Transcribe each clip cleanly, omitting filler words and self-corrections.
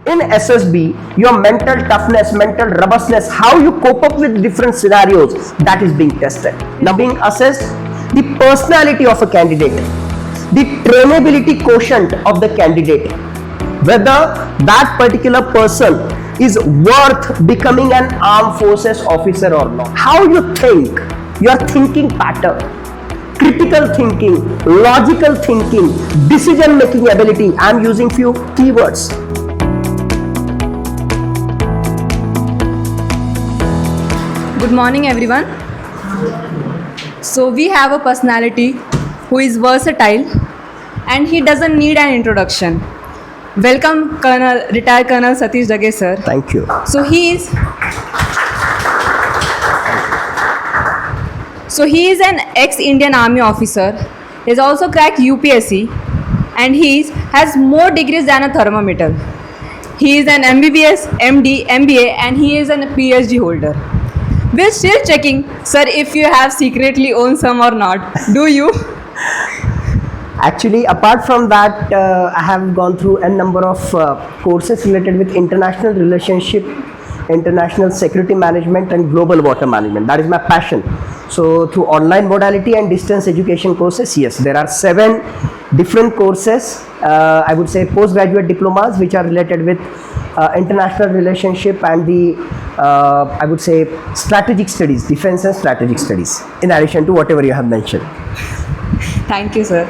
In SSB, your mental toughness, mental robustness, how you cope up with different scenarios, that is being tested. Now being assessed, the personality of a candidate, the trainability quotient of the candidate, whether that particular person is worth becoming an armed forces officer or not. How you think, your thinking pattern, critical thinking, logical thinking, decision making ability. I am using few keywords. Good morning, everyone. So we have a personality who is versatile and he doesn't need an introduction. Welcome, retired Colonel Satish Dage sir. Thank you. So he is an ex-Indian Army officer. He has also cracked UPSC and he has more degrees than a thermometer. He is an MBBS, MD, MBA and he is a PhD holder. We're still checking, sir, if you have secretly owned some or not. Do you? Actually, apart from that, I have gone through a number of courses related with international relationship, international security management and global water management. That is my passion. So through online modality and distance education courses, yes, there are 7 different courses, I would say postgraduate diplomas, which are related with international relationship and the I would say strategic studies, defense and strategic studies, in addition to whatever you have mentioned. Thank you, sir.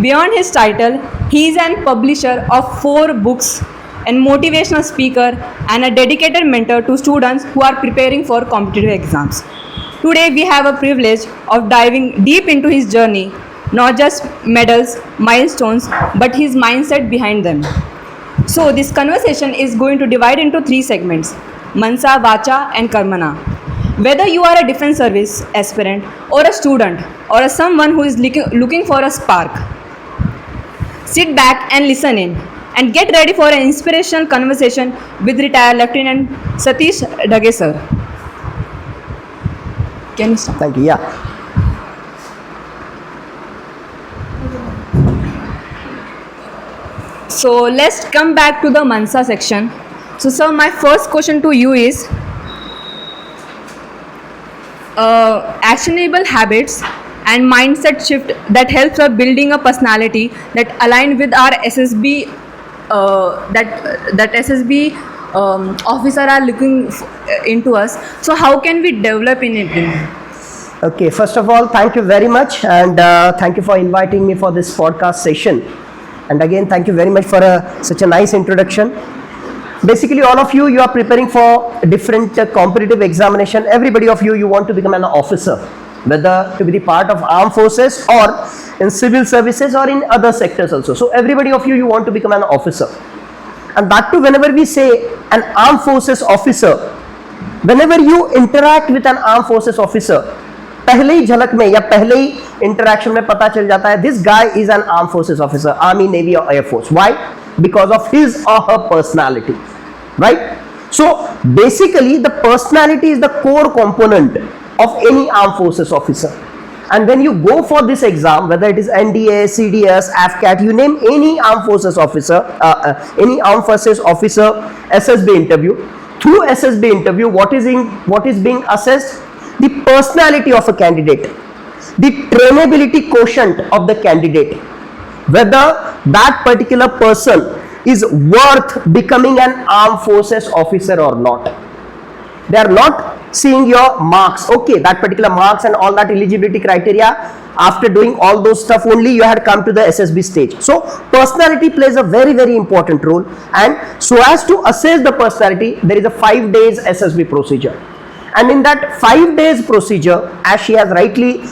Beyond his title, he is an publisher of 4 books, and motivational speaker and a dedicated mentor to students who are preparing for competitive exams. Today we have a privilege of diving deep into his journey, not just medals, milestones, but his mindset behind them. So this conversation is going to divide into 3 segments: Mansa, Vacha and Karmana. Whether you are a defense service aspirant or a student or someone who is looking for a spark, sit back and listen in and get ready for an inspirational conversation with retired Lieutenant Satish Dage sir. Can you start? Thank you. Yeah. So let's come back to the Mansa section. So sir, my first question to you is actionable habits and mindset shift that helps us building a personality that align with our SSB that SSB officer are looking into us. So how can we develop in it? Okay, first of all, thank you very much, and thank you for inviting me for this podcast session. And again, thank you very much for such a nice introduction. Basically, all of you are preparing for different competitive examination. Everybody of you want to become an officer, whether to be the part of armed forces or in civil services or in other sectors also. So everybody of you want to become an officer. And that too, whenever we say an armed forces officer, whenever you interact with an armed forces officer, पहले ही झलक में या पहले ही interaction में पता चल जाता है this guy is an armed forces officer, army, navy or air force. Why? Because of his or her personality, right? So basically the personality is the core component of any armed forces officer. And when you go for this exam, whether it is NDA, CDS, AFCAT, you name any armed forces officer, SSB interview. Through SSB interview, what is being assessed? The personality of a candidate, the trainability quotient of the candidate, whether that particular person is worth becoming an armed forces officer or not. They are not seeing your marks. Okay, that particular marks and all that eligibility criteria, after doing all those stuff only you had come to the SSB stage. So personality plays a very, very important role, and so as to assess the personality, there is a 5 days SSB procedure. And in that 5 days procedure, as she has rightly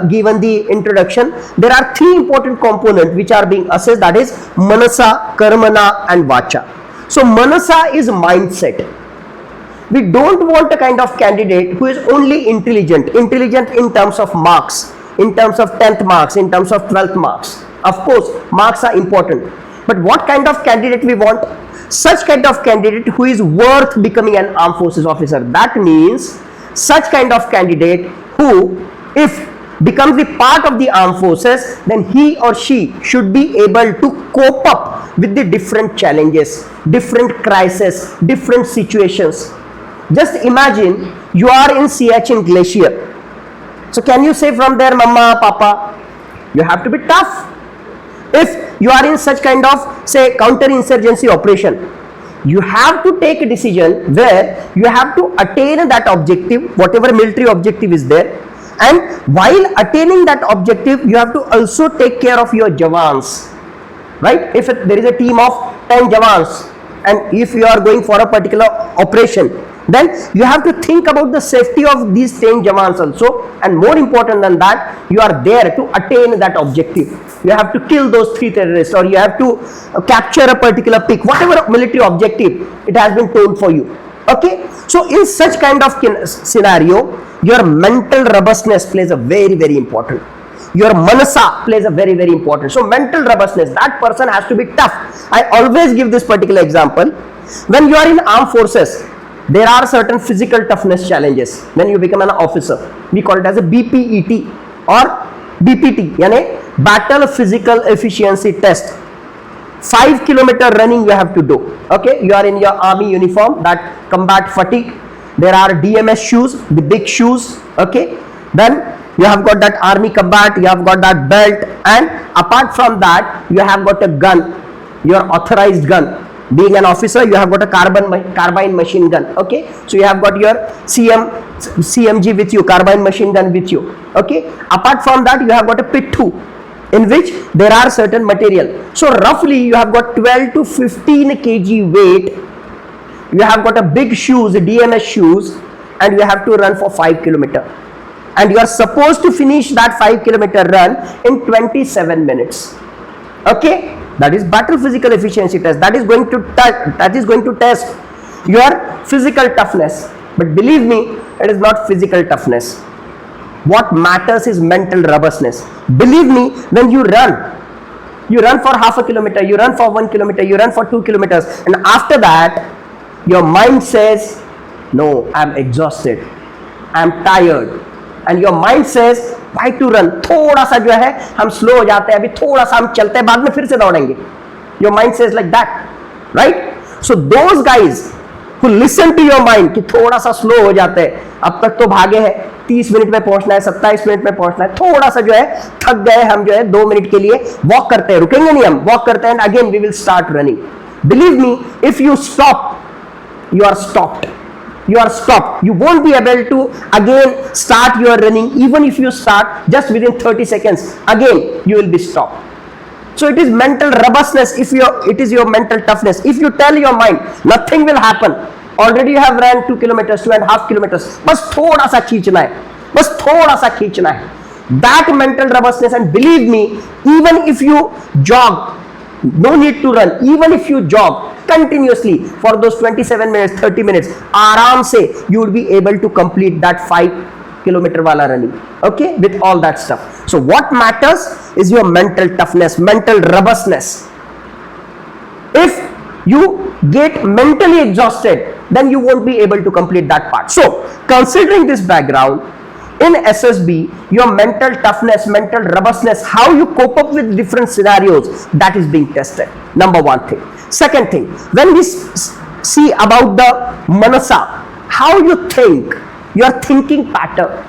given the introduction, there are 3 important components which are being assessed, that is Manasa, Karmana and Vacha. So Manasa is mindset. We don't want a kind of candidate who is only intelligent in terms of marks, in terms of 10th marks, in terms of 12th marks. Of course, marks are important. But what kind of candidate we want? Such kind of candidate who is worth becoming an armed forces officer. That means such kind of candidate who, if becomes the part of the armed forces, then he or she should be able to cope up with the different challenges, different crises, different situations. Just imagine you are in Siachen Glacier. So can you say from there, Mama, Papa? You have to be tough. If you are in such kind of, say, counter-insurgency operation, you have to take a decision where you have to attain that objective, whatever military objective is there, and while attaining that objective, you have to also take care of your jawans, right? If there is a team of 10 jawans, and if you are going for a particular operation, then you have to think about the safety of these 10 jawans also, and more important than that, you are there to attain that objective. You have to kill those 3 terrorists, or you have to capture a particular peak, whatever military objective it has been told for you. Okay, so in such kind of scenario, your mental robustness plays a very important. Your manasa plays a very important. So mental robustness, that person has to be tough. I always give this particular example. When you are in armed forces, there are certain physical toughness challenges. When you become an officer, we call it as a BPET or BPT, yani battle physical efficiency test. 5 kilometer running you have to do. Okay, you are in your army uniform, that combat fatigue. There are DMS shoes, the big shoes. Okay, then you have got that army combat, you have got that belt, and apart from that, you have got a gun, your authorized gun. Being an officer, you have got a carbine machine gun. Okay, so you have got your CMG with you, carbine machine gun with you. Okay, apart from that, you have got a pit 2, in which there are certain material. So roughly you have got 12 to 15 kg weight. You have got a big shoes, DMS shoes, and you have to run for 5 kilometer. And you are supposed to finish that 5 kilometer run in 27 minutes. Okay, that is battle physical efficiency test. That is going to test your physical toughness. But believe me, it is not physical toughness. What matters is mental robustness. Believe me, when you run for half a kilometer, you run for 1 kilometer, you run for 2 kilometers, and after that, your mind says, no, I am exhausted, I am tired, and your mind says, why to run? थोड़ा सा जो है हम slow हो जाते हैं, अभी थोड़ा सा हम चलते हैं, बाद में फिर से दौड़ेंगे. Your mind says like that, right? So those guys who listen to your mind कि थोड़ा सा स्लो हो जाते हैं, अब तक तो भागे हैं, 30 मिनट में पहुंचना है, 27 मिनट में पहुंचना है, थोड़ा सा जो है थक गए हम, जो है 2 मिनट के लिए वॉक करते हैं, रुकेंगे नहीं हम, वॉक करते हैं, and again we will start running. Believe me, if you stop, you are stopped. You are stopped. You won't be able to again start your running. Even if you start just within 30 seconds, again you will be stopped. So it is mental robustness. It is your mental toughness. If you tell your mind nothing will happen, already you have ran 2 kilometers, 2.5 kilometers, बस थोड़ा सा खींचना है, बस थोड़ा सा खींचना है. That mental robustness, and believe me, even if you jog, no need to run, even if you jog continuously for those 27 minutes, 30 minutes, आराम से you would be able to complete that 5 kilometer wala running. Okay, with all that stuff. So what matters is your mental toughness, mental robustness. If you get mentally exhausted, then you won't be able to complete that part. So considering this background, in SSB, your mental toughness, mental robustness, how you cope up with different scenarios, that is being tested. Number one thing. Second thing, when we see about the manasa, how you think, your thinking pattern,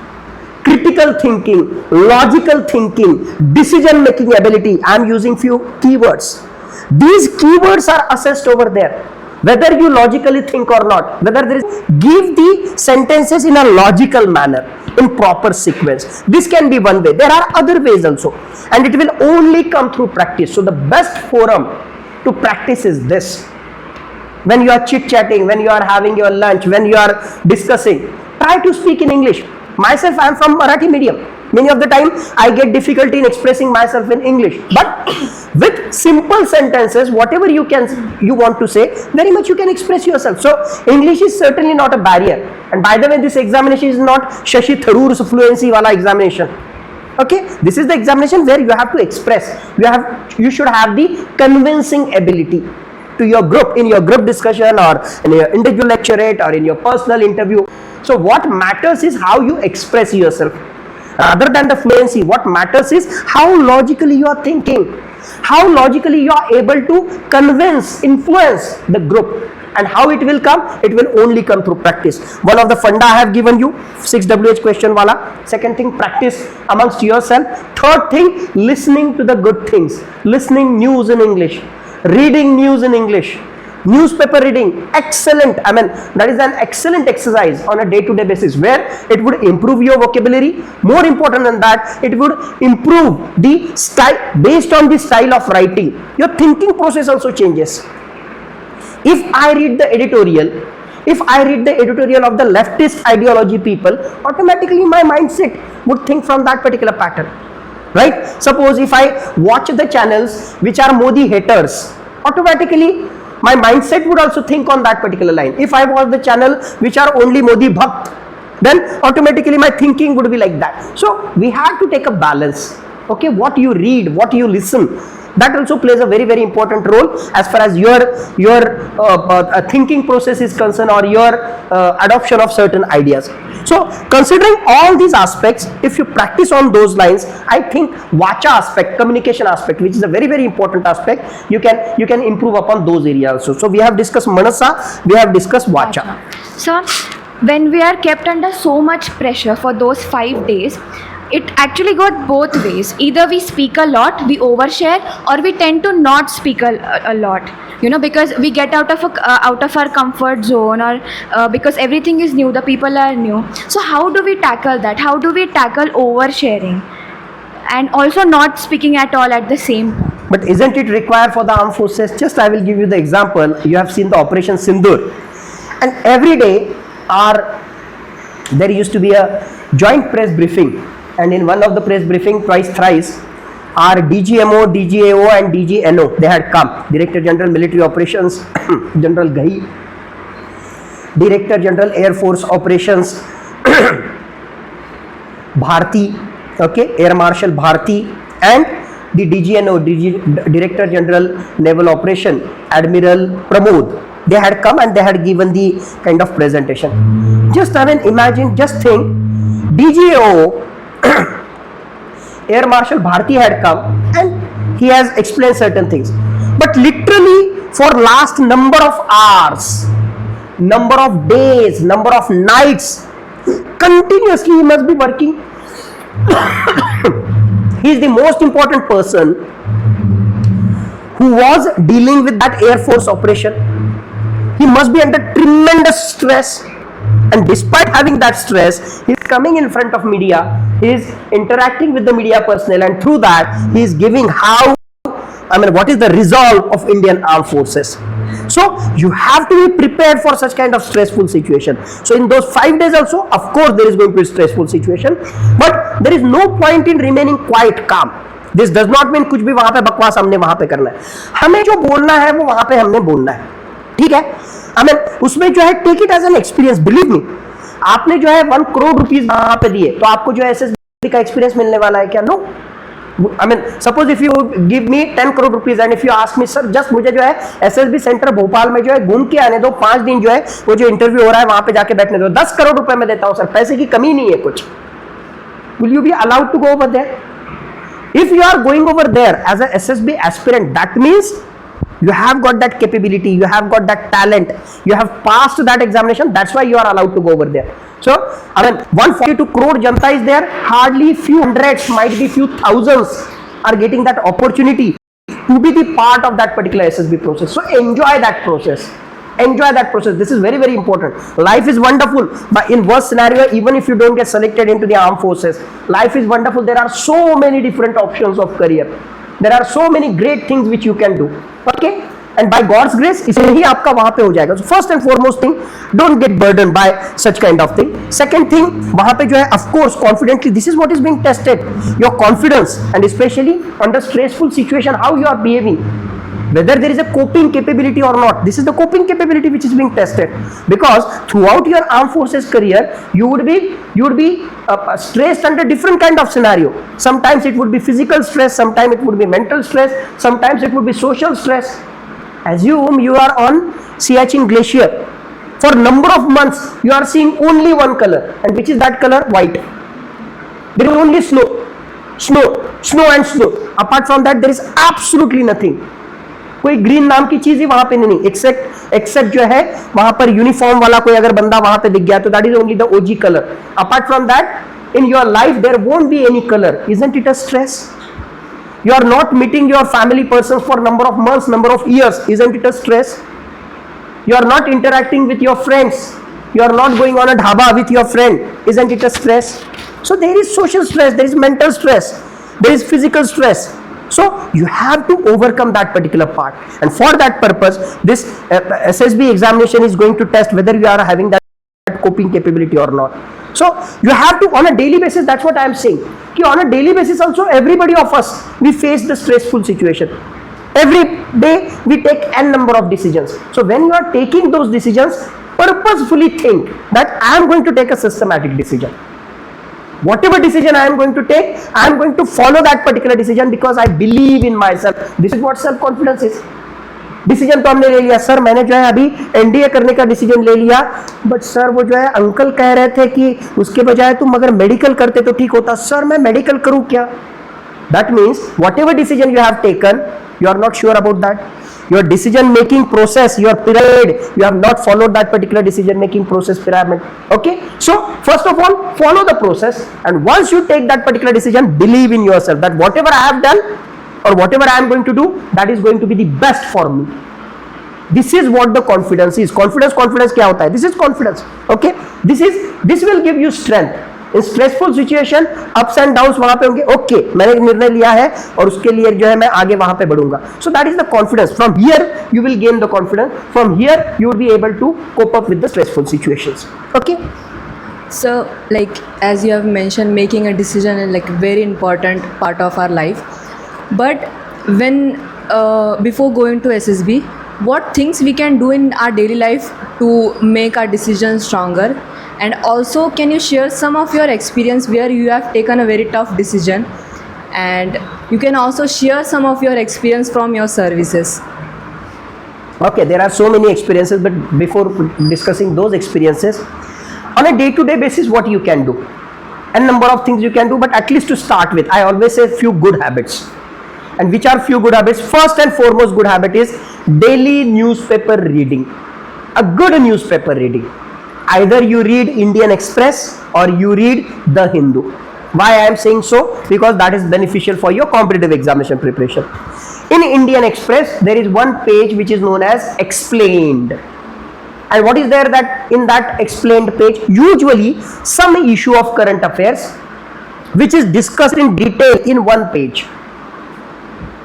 critical thinking, logical thinking, decision making ability. I am using few keywords. These keywords are assessed over there, whether you logically think or not, whether there is, give the sentences in a logical manner, in proper sequence. This can be one way. There are other ways also, and it will only come through practice. So the best forum to practice is this. When you are chit-chatting, when you are having your lunch, when you are discussing, try to speak in English. Myself, I am from Marathi medium. Many of the time, I get difficulty in expressing myself in English. But with simple sentences, whatever you want to say, very much you can express yourself. So English is certainly not a barrier. And by the way, this examination is not Shashi Tharoor's fluency wala examination. Okay, this is the examination where you have to express. You should have the convincing ability to your group, in your group discussion, or in your individual lecturate, or in your personal interview. So what matters is how you express yourself. rather than the fluency. What matters is how logically you are thinking, how logically you are able to convince, influence the group. And how it will come? It will only come through practice. One of the funda I have given you, 6WH question wala. Second thing, practice amongst yourself. Third thing, listening to the good things, listening news in English, reading news in English, newspaper reading, excellent. I mean, that is an excellent exercise on a day-to-day basis, where it would improve your vocabulary. More important than that, it would improve the style. Based on the style of writing, your thinking process also changes. If I read the editorial, of the leftist ideology people, automatically my mindset would think from that particular pattern, right? Suppose if I watch the channels which are Modi haters, automatically my mindset would also think on that particular line. If I watch the channel which are only Modi bhakt, then automatically my thinking would be like that. So we have to take a balance. Okay, what you read, what you listen, that also plays a very, very important role as far as your thinking process is concerned, or your adoption of certain ideas. So considering all these aspects, if you practice on those lines, I think vacha aspect, communication aspect, which is a very, very important aspect, you can improve upon those areas also. So we have discussed manasa, we have discussed vacha. So when we are kept under so much pressure for those 5 days, it actually goes both ways. Either we speak a lot, we overshare, or we tend to not speak a lot, because we get out of our comfort zone, or because everything is new, the people are new. So how do we tackle that? How do we tackle oversharing and also not speaking at all at the same time? But isn't it required for the armed forces? Just I will give you the example. You have seen the Operation Sindoor, and every day there used to be a joint press briefing. And in one of the press briefing, twice, thrice, our DGMO, DGAO and DGNO, they had come. Director General Military Operations, General Gahi, Director General Air Force Operations, Bharti, okay, Air Marshal Bharti, and the DGNO, Director General Naval Operation, Admiral Pramod. They had come and they had given the kind of presentation. Just imagine, just think, DGAO, Air Marshal Bharti had come and he has explained certain things, but literally for last number of hours, number of days, number of nights, continuously he must be working. He is the most important person who was dealing with that Air Force operation. He must be under tremendous stress, and despite having that stress, he is coming in front of media, he is interacting with the media personnel, and through that he is giving what is the resolve of Indian Armed Forces. So you have to be prepared for such kind of stressful situation. So in those 5 days also, of course there is going to be a stressful situation, but there is no point in remaining quite calm. This does not mean कुछ भी वहां पे बकवास हमने वहां पे करना है. हमें जो बोलना है वो वहां पे हमने बोलना है, ठीक है. उसमें जो है take it as an experience. Believe me, आपने जो है 1 करोड़ रुपीस वहां पे दिए तो आपको जो है एसएसबी का एक्सपीरियंस मिलने वाला है क्या? No. Suppose if you give me 10 crore rupees and if you ask me sir just मुझे जो है एसएसबी सेंटर भोपाल में जो है घूम के आने दो, 5 दिन जो है वो जो इंटरव्यू हो रहा है वहां पे जाके बैठने दो, 10 करोड़ रुपए में देता हूं सर, पैसे की कमी नहीं है कुछ. Will you be allowed to go over there? If you are going over there as a SSB aspirant, that means you have got that capability, you have got that talent, you have passed that examination, that's why you are allowed to go over there. So 142 crore janta is there, hardly few hundreds, might be few thousands are getting that opportunity to be the part of that particular SSB process. So enjoy that process. Enjoy that process. This is very, very important. Life is wonderful, but in worst scenario, even if you don't get selected into the armed forces, life is wonderful. There are so many different options of career. There are so many great things which you can do. Okay, and by God's grace, इससे ही आपका वहाँ पे हो जाएगा. So first and foremost thing, don't get burdened by such kind of thing. Second thing, वहाँ पे जो है, of course, confidently, this is what is being tested. Your confidence, and especially under stressful situation, how you are behaving. Whether there is a coping capability or not, this is the coping capability which is being tested, because throughout your armed forces career you would be stressed under different kind of scenario. Sometimes it would be physical stress, sometimes it would be mental stress, sometimes it would be social stress. Assume you are on Siachen glacier for number of months, you are seeing only one color, and which is that color? White. There is only snow and snow. Apart from that there is absolutely nothing. कोई green नाम की चीज ही वहां पे नहीं, accept जो है वहां पर यूनिफॉर्म वाला कोई अगर बंदा वहां पे दिख गया तो that is only the OG colour. Apart from that in your life there won't be any colour. Isn't it a stress? You are not meeting your family persons for number of months, number of years. Isn't it a stress? You are not interacting with your friends. You are not going on a dhaba with your friend. Isn't it a stress? So there is social stress, there is mental stress, there is physical stress. So you have to overcome that particular part. And for that purpose, this SSB examination is going to test whether you are having that coping capability or not. So you have to, on a daily basis, that's what I am saying, कि on a daily basis also everybody of us, we face the stressful situation. Every day we take n number of decisions. So when you are taking those decisions, purposefully think that I am going to take a systematic decision. Whatever decision I am going to take, I am going to follow that particular decision because I believe in myself. This is what self confidence is. Decision तो हमने ले लिया, sir मैंने जो है अभी NDA करने का डिसीजन ले लिया, बट सर वो जो है अंकल कह रहे थे कि उसके बजाय तुम अगर मेडिकल करते तो ठीक होता. सर मैं मेडिकल करूं क्या? That means whatever decision you have taken, you are not sure about that. Your decision making process, your pyramid, you have not followed that particular decision making process pyramid. Okay, so first of all follow the process, and once you take that particular decision, believe in yourself that whatever I have done or whatever I am going to do, that is going to be the best for me. This is what the confidence is. Confidence क्या होता है? This is confidence. Okay, this will give you strength. In stressful situation, ups and downs वहां पे होंगे. Okay, मैंने निर्णय लिया है और उसके लिए जो है मैं आगे वहां पे बढ़ूंगा. So that is the confidence. From here you will gain the confidence. From here you will be able to cope up with the stressful situations. Okay. So, like as you have mentioned, making a decision is like very important part of our life. But when before going to SSB, what things we can do in our daily life to make our decisions stronger? And also, can you share some of your experience where you have taken a very tough decision? And you can also share some of your experience from your services. Okay, there are so many experiences, but before discussing those experiences, on a day-to-day basis, what you can do? A number of things you can do, but at least to start with, I always say few good habits. And which are few good habits? First and foremost good habit is daily newspaper reading. A good newspaper reading. Either you read Indian Express or you read The Hindu. Why I am saying so? Because that is beneficial for your competitive examination preparation. In Indian Express, there is one page which is known as Explained. And what is there that in that explained page? Usually some issue of current affairs which is discussed in detail in one page.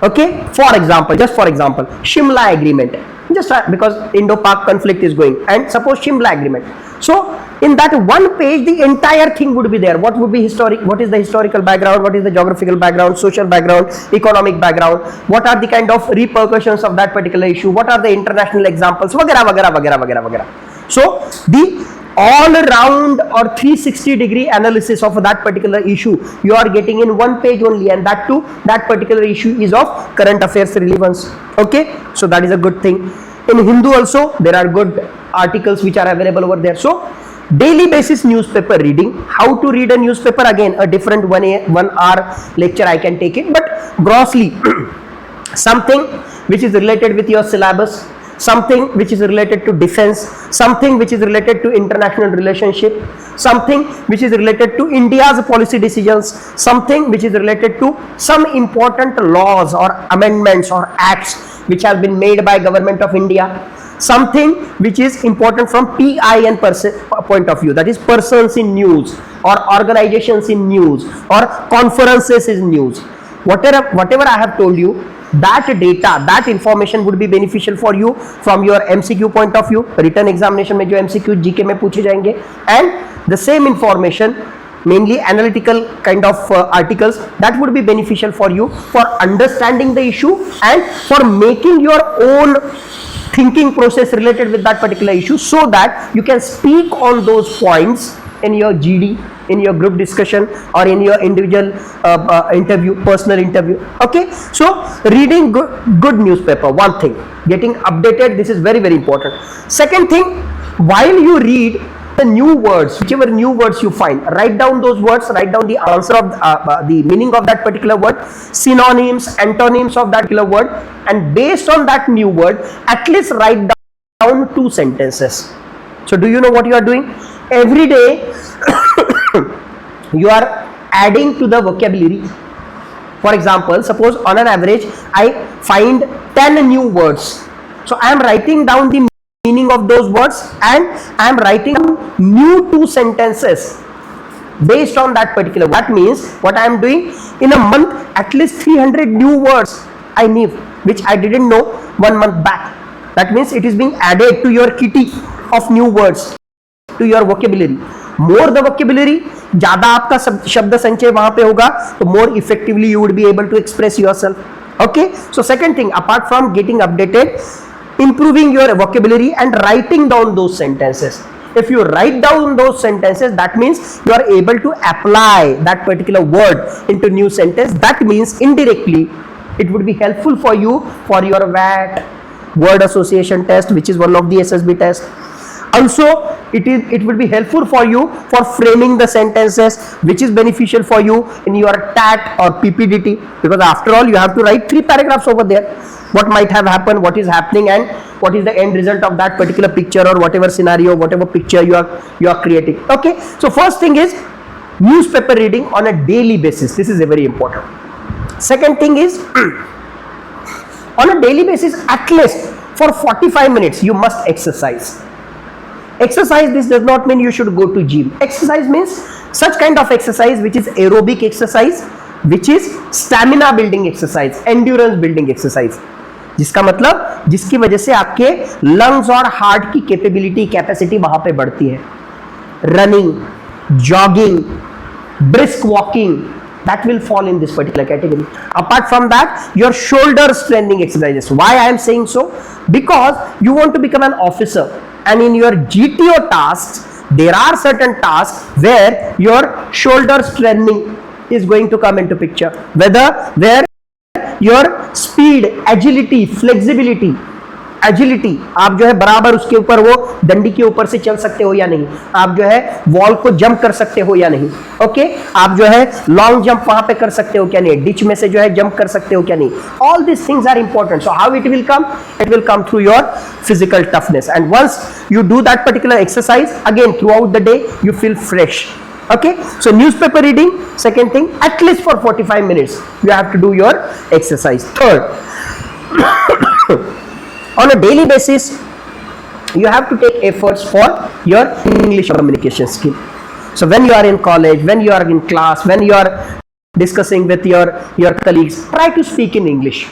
Okay, for example, just for example, Shimla agreement, just because Indo-Pak conflict is going, and suppose Shimla agreement. So in that one page the entire thing would be there. What would be what is the historical background, what is the geographical background, social background, economic background, what are the kind of repercussions of that particular issue, what are the international examples, वगैरह वगैरह वगैरह वगैरह वगैरह. So the all around or 360-degree analysis of that particular issue you are getting in one page only, and that too, that particular issue is of current affairs relevance. Okay, so that is a good thing. In Hindu also there are good articles which are available over there. So daily basis newspaper reading. How to read a newspaper? Again, a different 1 hour lecture I can take it, but grossly something which is related with your syllabus, something which is related to defense, something which is related to international relationship, something which is related to India's policy decisions, something which is related to some important laws or amendments or acts which have been made by government of India, something which is important from PIN point of view, that is persons in news or organizations in news or conferences in news. Whatever I have told you, that data, that information would be beneficial for you from your MCQ point of view. Written examination में जो MCQ GK में पूछे जाएंगे, and the same information, mainly analytical kind of articles, that would be beneficial for you for understanding the issue and for making your own thinking process related with that particular issue, so that you can speak on those points in your GD, in your group discussion, or in your individual interview, personal interview. Okay, so reading good newspaper, one thing. Getting updated, this is very, very important. Second thing, while you read, the new words, whichever new words you find, write down those words, write down the answer of the meaning of that particular word, synonyms, antonyms of that particular word, and based on that new word, at least write down 2 sentences. So do you know what you are doing? Every day you are adding to the vocabulary. For example, suppose on an average I find 10 new words. So I am writing down the meaning of those words and I am writing new 2 sentences based on that particular. That means what I am doing, in a month at least 300 new words I knew which I didn't know 1 month back. That means it is being added to your kitty of new words, to your vocabulary. More the vocabulary, ज़्यादा आपका शब्द संचय वहां पे होगा, तो more effectively you would be able to express yourself. Okay, so second thing, apart from getting updated, improving your vocabulary and writing down those sentences. If you write down those sentences, that means you are able to apply that particular word into new sentence. That means indirectly it would be helpful for you for your VAT, word association test, which is one of the SSB tests. Also it will be helpful for you for framing the sentences, which is beneficial for you in your TAT or PPDT, because after all you have to write 3 paragraphs over there. What might have happened, what is happening, and what is the end result of that particular picture or whatever scenario, whatever picture you are creating. Okay, so first thing is newspaper reading on a daily basis. This is a very important. Second thing is on a daily basis, at least for 45 minutes you must exercise. Exercise, this does not mean you should go to gym. Exercise means such kind of exercise which is aerobic exercise, which is stamina building exercise, endurance building exercise, जिसका मतलब जिसकी वजह से आपके lungs और heart की capability, capacity वहां पे बढ़ती है. Running, jogging, brisk walking, that will fall in this particular category. Apart from that, your shoulder strengthening exercises. Why I am saying so? Because you want to become an officer, and in your GTO tasks there are certain tasks where your shoulder strengthening is going to come into picture, where your speed, agility, flexibility, agility, आप जो है बराबर उसके ऊपर वो डंडी के ऊपर से चल सकते हो या नहीं, आप जो है वॉल को जंप कर सकते हो या नहीं, ओके, आप जो है लॉन्ग जंप वहां पे कर सकते हो क्या नहीं, डिच में से जो है जंप कर सकते हो क्या नहीं. All this things are important. So how it will come through your physical toughness, and once you do that particular exercise, again throughout the day you feel fresh. Okay, so newspaper reading, second thing, at least for 45 minutes you have to do your exercise. Third, on a daily basis you have to take efforts for your English communication skill. So when you are in college, when you are in class, when you are discussing with your colleagues, try to speak in English.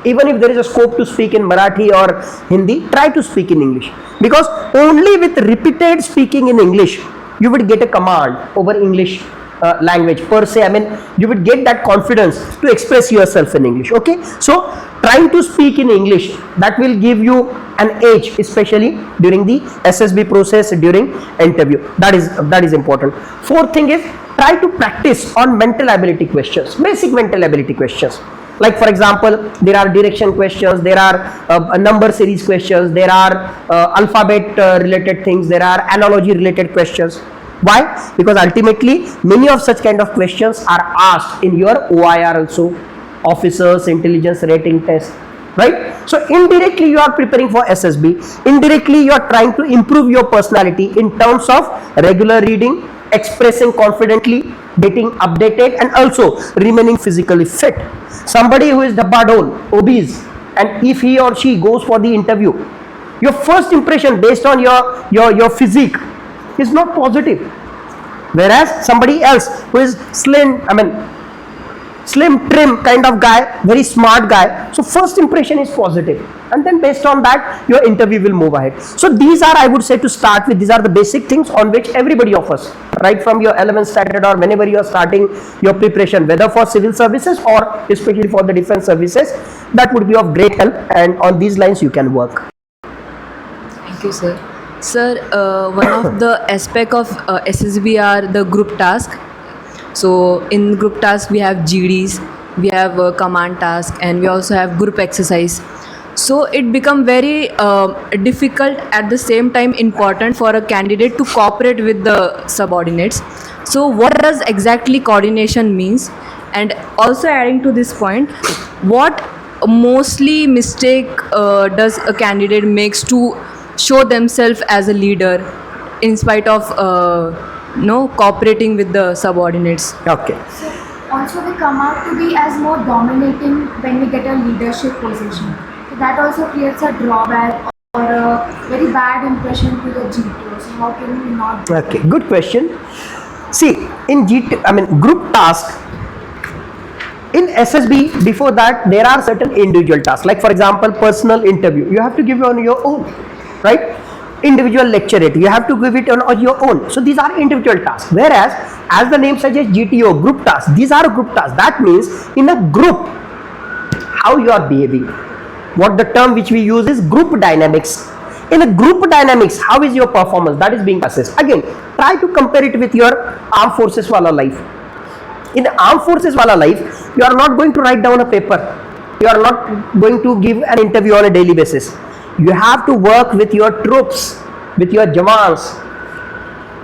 Even if there is a scope to speak in Marathi or Hindi, try to speak in English, because only with repeated speaking in English you would get a command over English language per se. I mean, you would get that confidence to express yourself in English. Okay, so trying to speak in English, that will give you an edge, especially during the SSB process, during interview. That is important. Fourth thing is, try to practice on mental ability questions, basic mental ability questions. Like for example, there are direction questions, there are number series questions, there are alphabet related things, there are analogy related questions. Why? Because ultimately many of such kind of questions are asked in your OIR also, officers intelligence rating test, right? So indirectly you are preparing for SSB, indirectly you are trying to improve your personality in terms of regular reading, expressing confidently, getting updated, and also remaining physically fit. Somebody who is dabba-dole, obese, and if he or she goes for the interview, your first impression based on your physique is not positive, whereas somebody else who is slim, trim kind of guy, very smart guy, so first impression is positive, and then based on that your interview will move ahead. So these are, I would say, to start with, these are the basic things on which everybody of us, right from your 11th standard or whenever you are starting your preparation, whether for civil services or especially for the defense services, that would be of great help, and on these lines you can work. Thank you, sir. Sir, one of the aspect of SSB are the group task. So in group task we have GDs, we have command task, and we also have group exercise. So it become very difficult, at the same time important for a candidate to cooperate with the subordinates. So what does exactly coordination means? And also adding to this point, what mostly mistake does a candidate makes to show themselves as a leader in spite of cooperating with the subordinates? Okay. Also, we come out to be as more dominating when we get a leadership position. So that also creates a drawback or a very bad impression to the GTO. So how can we not? Okay, good question. See, in group task, in SSB, before that, there are certain individual tasks. Like for example, personal interview, you have to give on your own, right? Individual lecturate, you have to give it on your own. So these are individual tasks. Whereas, as the name suggests, GTO, group tasks, these are group tasks. That means in a group, how you are behaving. What the term which we use is group dynamics. In a group dynamics, how is your performance? That is being assessed. Again, try to compare it with your armed forces wala life. In armed forces wala life, you are not going to write down a paper. You are not going to give an interview on a daily basis. You have to work with your troops, with your jawans.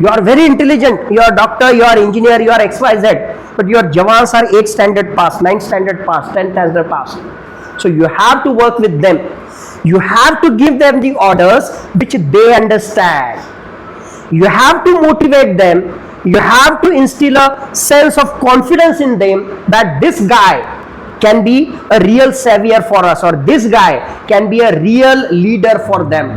You are very intelligent. You are doctor, you are engineer, you are XYZ. But your jawans are 8th standard pass, 9th standard pass, 10th standard pass. So you have to work with them. You have to give them the orders which they understand. You have to motivate them. You have to instill a sense of confidence in them that this guy can be a real savior for us, or this guy can be a real leader for them,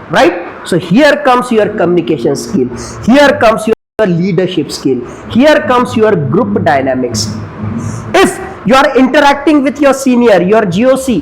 right? So here comes your communication skill, here comes your leadership skill, here comes your group dynamics. If you are interacting with your senior, your GOC,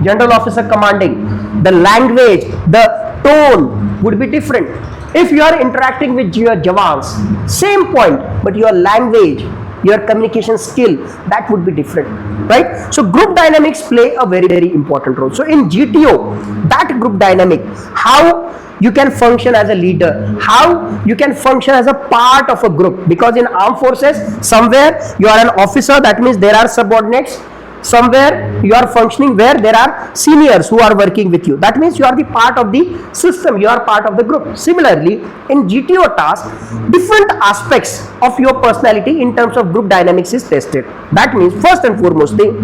general officer commanding, the language, the tone would be different. If you are interacting with your jawans, same point, but your language, your communication skill, that would be different, right? So group dynamics play a very, very important role. So in GTO, that group dynamic, how you can function as a leader, how you can function as a part of a group, because in armed forces, somewhere you are an officer, that means there are subordinates. Somewhere you are functioning where there are seniors who are working with you. That means you are the part of the system, you are part of the group. Similarly, in GTO task, different aspects of your personality in terms of group dynamics is tested. That means first and foremost thing,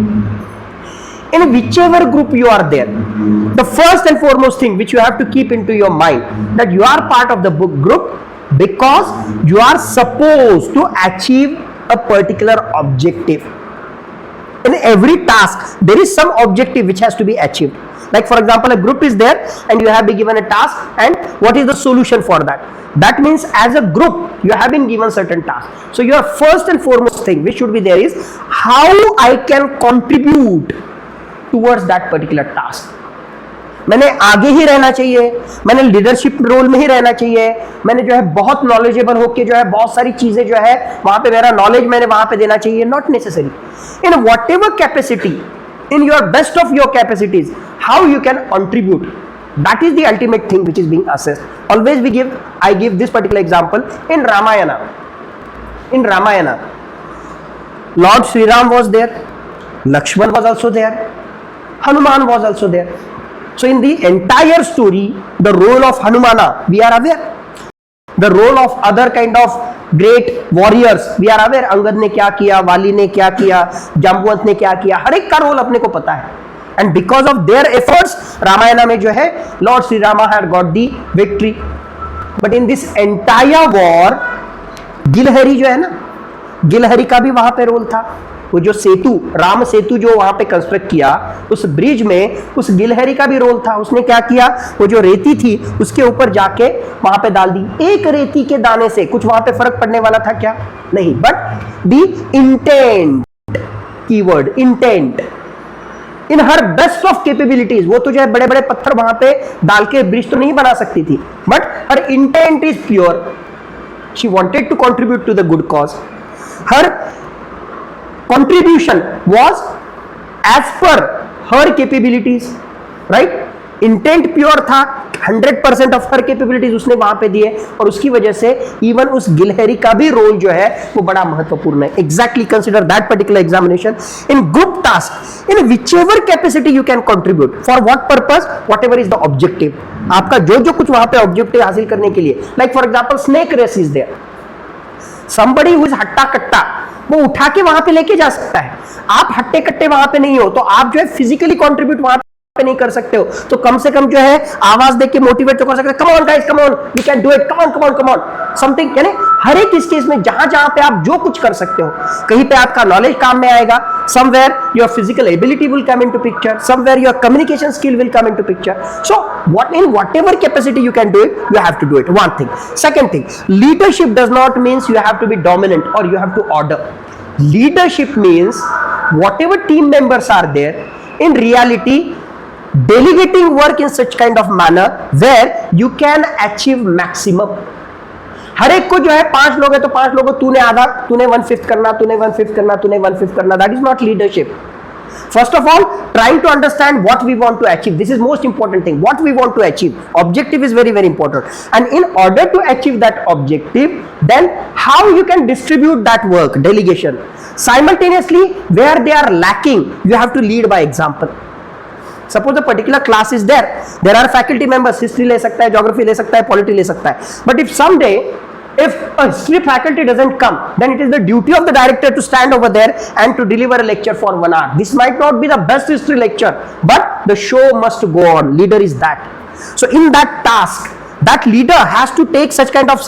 in whichever group you are there, the first and foremost thing which you have to keep into your mind, that you are part of the group because you are supposed to achieve a particular objective. In every task, there is some objective which has to be achieved. Like for example, a group is there and you have been given a task, and what is the solution for that? That means as a group, you have been given certain tasks. So your first and foremost thing which should be there is how I can contribute towards that particular task. मैंने आगे ही रहना चाहिए, मैंने leadership role में ही रहना चाहिए, मैंने जो है बहुत नॉलेजेबल होके जो है बहुत सारी चीजें जो है वहां पे मेरा नॉलेज मैंने वहां पे देना चाहिए. Not necessary. In what ever capacity, in your best of your capacities, how you can contribute, that is the ultimate thing which is being assessed. Always I give this particular example in Ramayana. Lord Sri Ram was there, Lakshman was also there, Hanuman was also there. So in the entire story, the role of Hanumana we are aware, the role of other kind of great warriors we are aware. Angad ने क्या किया, वाली ने क्या किया, जाम्बुवंत ने क्या किया, हर एक का रोल अपने को पता है. And because of their efforts, Ramayan में जो है Lord Sri Rama had got the victory. But in this entire war, गिलहरी जो है ना, गिलहरी का भी वहां पे रोल था. वो जो सेतु, राम सेतु जो वहां पे कंस्ट्रक्ट किया, उस ब्रिज में उस गिलहरी का भी रोल था. उसने क्या किया, वो जो रेती थी उसके ऊपर जाके वहां पे डाल दी. एक रेती के दाने से कुछ वहां पे फर्क पड़ने वाला था क्या? नहीं. But the intent, keyword intent, in her best of capabilities, वो तो जो है बड़े बड़े पत्थर वहां पे डाल के ब्रिज तो नहीं बना सकती थी, but her intent is pure. She wanted to contribute to the good cause. Her contribution was as per her capabilities, right? Intent pure था, 100% ऑफ हर कैपेबिलिटीज उसने वहां पे दी है, और उसकी वजह से इवन उस गिलहरी का भी रोल जो है वो बड़ा महत्वपूर्ण है. Exactly consider that particular examination in group task in whichever capacity you can contribute. For what purpose? Whatever is the objective. आपका जो जो कुछ वहां पे ऑब्जेक्टिव हासिल करने के लिए, like for example snake race is there. somebody who is हट्टा कट्टा वो उठा के वहां पे लेके जा सकता है. आप हट्टे कट्टे वहां पे नहीं हो, तो आप जो है फिजिकली कंट्रीब्यूट वहां पे नहीं कर सकते हो, तो कम से कम जो है आवाज देख के मोटिवेट तो कर सकते हो. Come on guys, come on, we can do it, come on come on come on something. यानी हर एक इस केस में जहां जहां पे आप जो कुछ कर सकते हो, कहीं पे आपका नॉलेज काम में आएगा. Somewhere your physical ability will come into picture, somewhere your communication skill will come into picture. So what in whatever capacity you can do it, you have to do it. One thing. Second thing, leadership does not means you have to be dominant or you have to order. Leadership means whatever team members are there, in reality delegating work in such kind of manner where you can achieve maximum. हर एक को जो है 5 लोग है तो 5 लोगों, तूने आधा, तूने 1/5 करना, तूने 1/5 करना, तूने 1/5 करना. That is not leadership. First of all, trying to understand what we want to achieve. This is most important thing. What we want to achieve. Objective is very, very important. And in order to achieve that objective, then how you can distribute that work, delegation. Simultaneously, where they are lacking, you have to lead by example. Suppose a particular class is there. There are faculty members. History ले सकता है, geography ले सकता है, polity ले सकता है. But if someday if a history faculty doesn't come, then it is the duty of the director to stand over there and to deliver a lecture for 1 hour. This might not be the best history lecture, but the show must go on. Leader is that. So in that task, that leader has to take such kind of,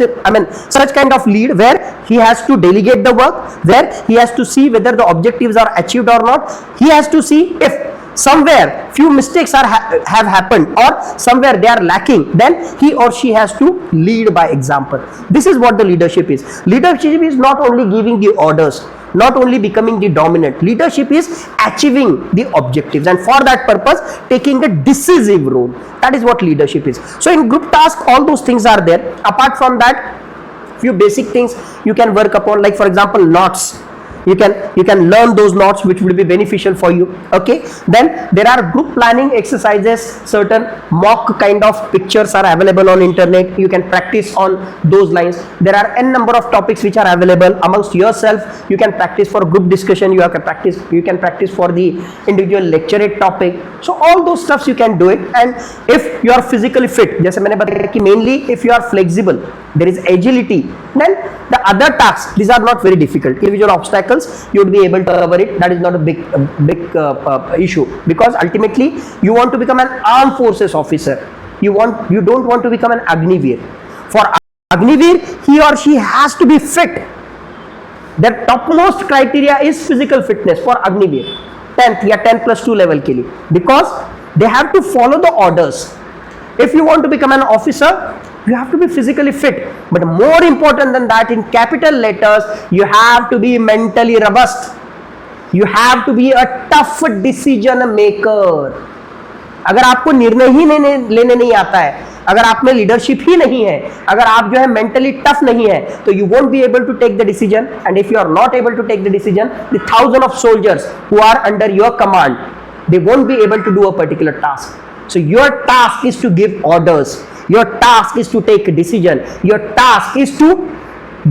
such kind of lead where he has to delegate the work, where he has to see whether the objectives are achieved or not. He has to see if somewhere few mistakes have happened or somewhere they are lacking, then he or she has to lead by example. This is what the leadership is. Leadership is not only giving the orders, not only becoming the dominant. Leadership is achieving the objectives, and for that purpose taking a decisive role. That is what leadership is. So in group task all those things are there. Apart from that, few basic things you can work upon, like for example knots. You can learn those knots which will be beneficial for you. Okay, then there are group planning exercises. Certain mock kind of pictures are available on internet. You can practice on those lines. There are n number of topics which are available amongst yourself. You can practice for group discussion. You can practice for the individual lecturate topic. So all those stuffs you can do it. And if you are physically fit, जैसे मैंने बताया कि mainly if you are flexible, there is agility, then the other tasks, these are not very difficult. Individual obstacles you would be able to cover it. That is not a big issue, because ultimately you want to become an armed forces officer. You don't want to become an Agniveer. For Agniveer, he or she has to be fit. Their topmost criteria is physical fitness for Agniveer, 10th या 10+2 level के लिए, because they have to follow the orders. If you want to become an officer, you have to be physically fit, but more important than that, in capital letters, you have to be mentally robust. You have to be a tough decision maker. अगर आपको निर्णय ही लेने नहीं आता है, अगर आप में लीडरशिप ही नहीं है, अगर आप जो है मेंटली टफ नहीं है, तो you won't be able to take the decision. And if you are not able to take the decision, the thousands of soldiers who are under your command, they won't be able to do a particular task. So your task is to give orders. Your task is to take a decision. Your task is to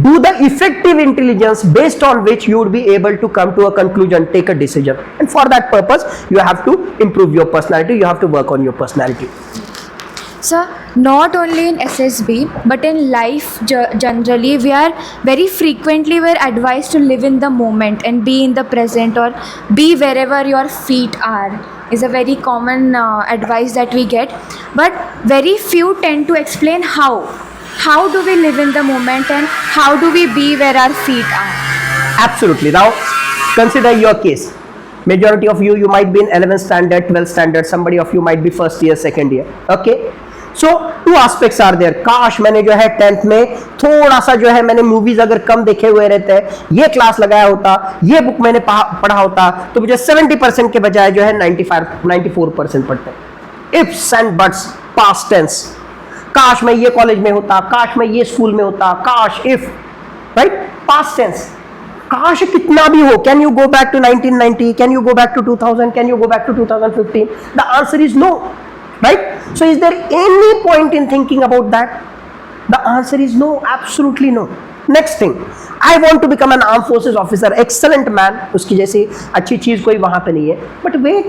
do the effective intelligence based on which you would be able to come to a conclusion, take a decision. And for that purpose, you have to improve your personality. You have to work on your personality. Sir, not only in SSB but in life generally, we are very frequently we're advised to live in the moment and be in the present, or be wherever your feet are, is a very common advice that we get, but very few tend to explain how do we live in the moment and how do we be where our feet are. Absolutely. Now consider your case. Majority of you might be in 11th standard, 12th standard. Somebody of you might be first year, second year. Okay, so two aspects are there. काश मैंने जो है 10th में थोड़ा सा जो है मैंने मूवीज अगर कम देखे हुए रहते हैं, ये क्लास लगाया होता, ये बुक मैंने पढ़ा होता, तो मुझे 70% के बजाय जो है 94% पढ़ते. Ifs and buts, past tense. काश मैं ये कॉलेज में होता, काश मैं ये स्कूल में होता, काश, if, right? Past tense. काश कितना भी हो. Can you go back to 1990? Can you go back to 2000? Can you go back to 2015? The answer is no. right? So is there any point in thinking about that? The answer is no, absolutely no. Next thing, I want to become an armed forces officer, excellent man, उसकी जैसी अच्छी चीज कोई वहां पे नहीं है, but wait,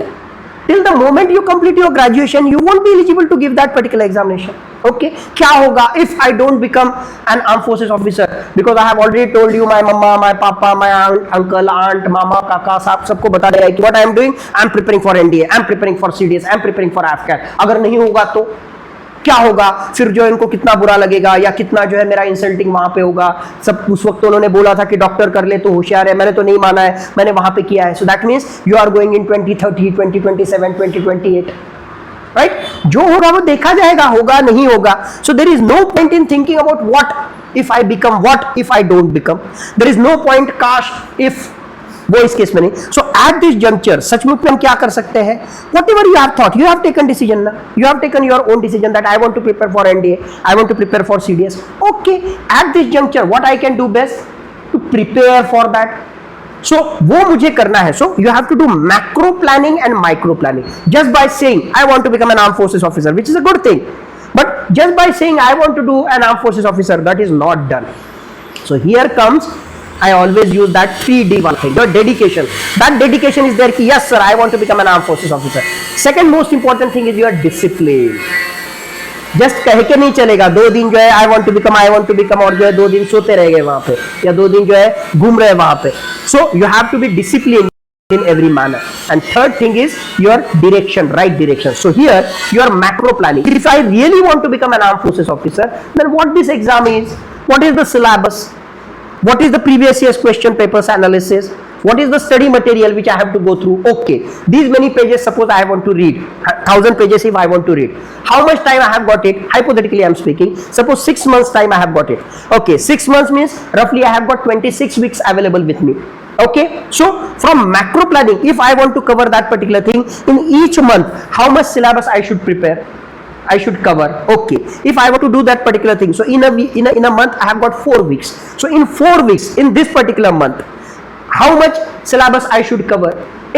till the moment you complete your graduation you won't be eligible to give that particular examination. Okay, क्या होगा if I don't become an armed forces officer? Because I have already told you, my mama, my papa, my uncle, aunt, mama, kaka, सबको बता दिया है कि what I am doing, I am preparing for NDA, I am preparing for CDS, I am preparing for AFCAT. अगर नहीं होगा तो क्या होगा? फिर जो इनको कितना बुरा लगेगा या कितना जो है मेरा इंसल्टिंग वहां पे होगा. सब उस वक्त तो उन्होंने बोला था कि डॉक्टर कर ले तो होशियार है, मैंने तो नहीं माना है, मैंने वहां पे किया है. So that means you are going in 2030, 2027, 2028, right? जो होगा वो देखा जाएगा, होगा नहीं होगा. So there is no point in thinking about what if I become, what if I don't become. There is no point काश इफ, वो इस केस में नहीं. सो एट दिस जंक्चर सचमुच में हम क्या कर सकते हैं? Whatever you have thought, you have taken decision ना, you have taken your own decision that I want to prepare for NDA, I want to prepare for CDS. Okay, at this juncture what I can do best to prepare for that. So वो मुझे करना है. So you have to do macro planning and micro planning. Just by saying I want to become an armed forces officer, which is a good thing, but just by saying I want to do an armed forces officer, that is not done. So here comes, I always use that 3D one thing, your dedication. That dedication is there कि yes sir, I want to become an armed forces officer. Second most important thing is your discipline. Just कह के नहीं चलेगा. 2 दिन जो है I want to become और जो है 2 दिन सोते रह गए वहां पे, या 2 दिन जो है घूम रहे वहां पे. So you have to be disciplined in every manner. And third thing is your direction, right direction. So here your macro planning. If I really want to become an armed forces officer, then what this exam is, what is the syllabus, what is the previous year's question papers analysis, what is the study material which I have to go through. Okay, these many pages suppose I want to read, 1000 pages if I want to read, how much time I have got it? Hypothetically I am speaking, suppose 6 months time I have got it. Okay, 6 months means roughly I have got 26 weeks available with me. Okay, so from macro planning, if I want to cover that particular thing in each month, how much syllabus I should prepare, I should cover. Okay, if I want to do that particular thing, so in a month I have got 4 weeks. So in 4 weeks in this particular month, how much syllabus I should cover?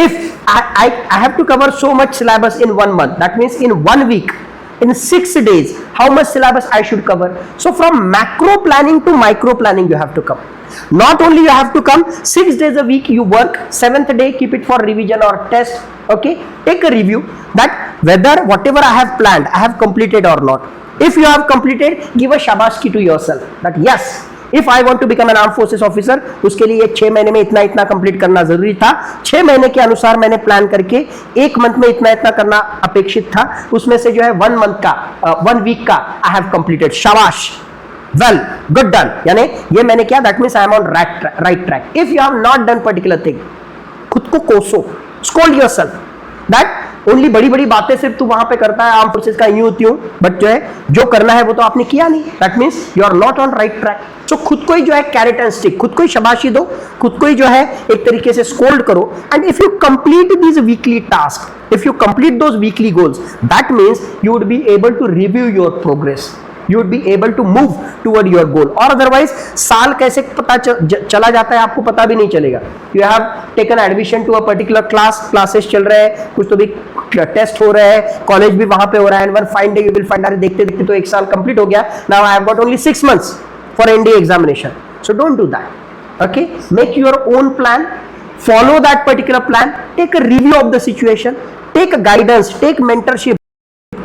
If I have to cover so much syllabus in 1 month, that means in 1 week, in 6 days, how much syllabus I should cover? So from macro planning to micro planning you have to come. Not only you have to come 6 days a week, you work, 7th day keep it for revision or test. Okay, take a review that whether whatever I have planned I have completed or not. If you have completed, give a shabashi to yourself that yes, if I want to become an armed forces officer, उसके लिए 6 महीने में इतना इतना complete करना जरूरी था. 6 महीने के अनुसार मैंने प्लान करके 1 मंथ में इतना इतना करना अपेक्षित था, उसमें से जो है 1 मंथ का 1 वीक का आई हैव कंप्लीटेड. शाबाश, well, good done. यानी ये मैंने किया, that means I am on right track. If you have not done particular thing, खुद को कोसो, scold yourself that only बड़ी बड़ी बातें सिर्फ तू वहां पे करता है आर्म फोर्सेस का यूं त्यों, बट जो है जो करना है वो तो आपने किया नहीं. That means you are not on right track. So खुद को ही जो है कैरेट एंड स्टिक, खुद को ही शाबाशी दो, खुद को ही जो है एक तरीके से स्कोल्ड करो. And if you complete this weekly task, if you complete those weekly goals, that means you would be able to review your progress, you would be able to move toward your goal. और otherwise साल कैसे पता चला जाता है आपको पता भी नहीं चलेगा. You have taken admission to a particular class, classes चल रहे हैं, कुछ तो भी टेस्ट हो रहे हैं, कॉलेज भी वहां पे हो रहा है, and one fine day you will find, अरे देखते देखते तो 1 साल कंप्लीट हो गया. Now I have got only 6 months for NDA examination. So don't do that. Okay, make your own plan, follow that particular plan, take a review of the situation, take a guidance, take mentorship,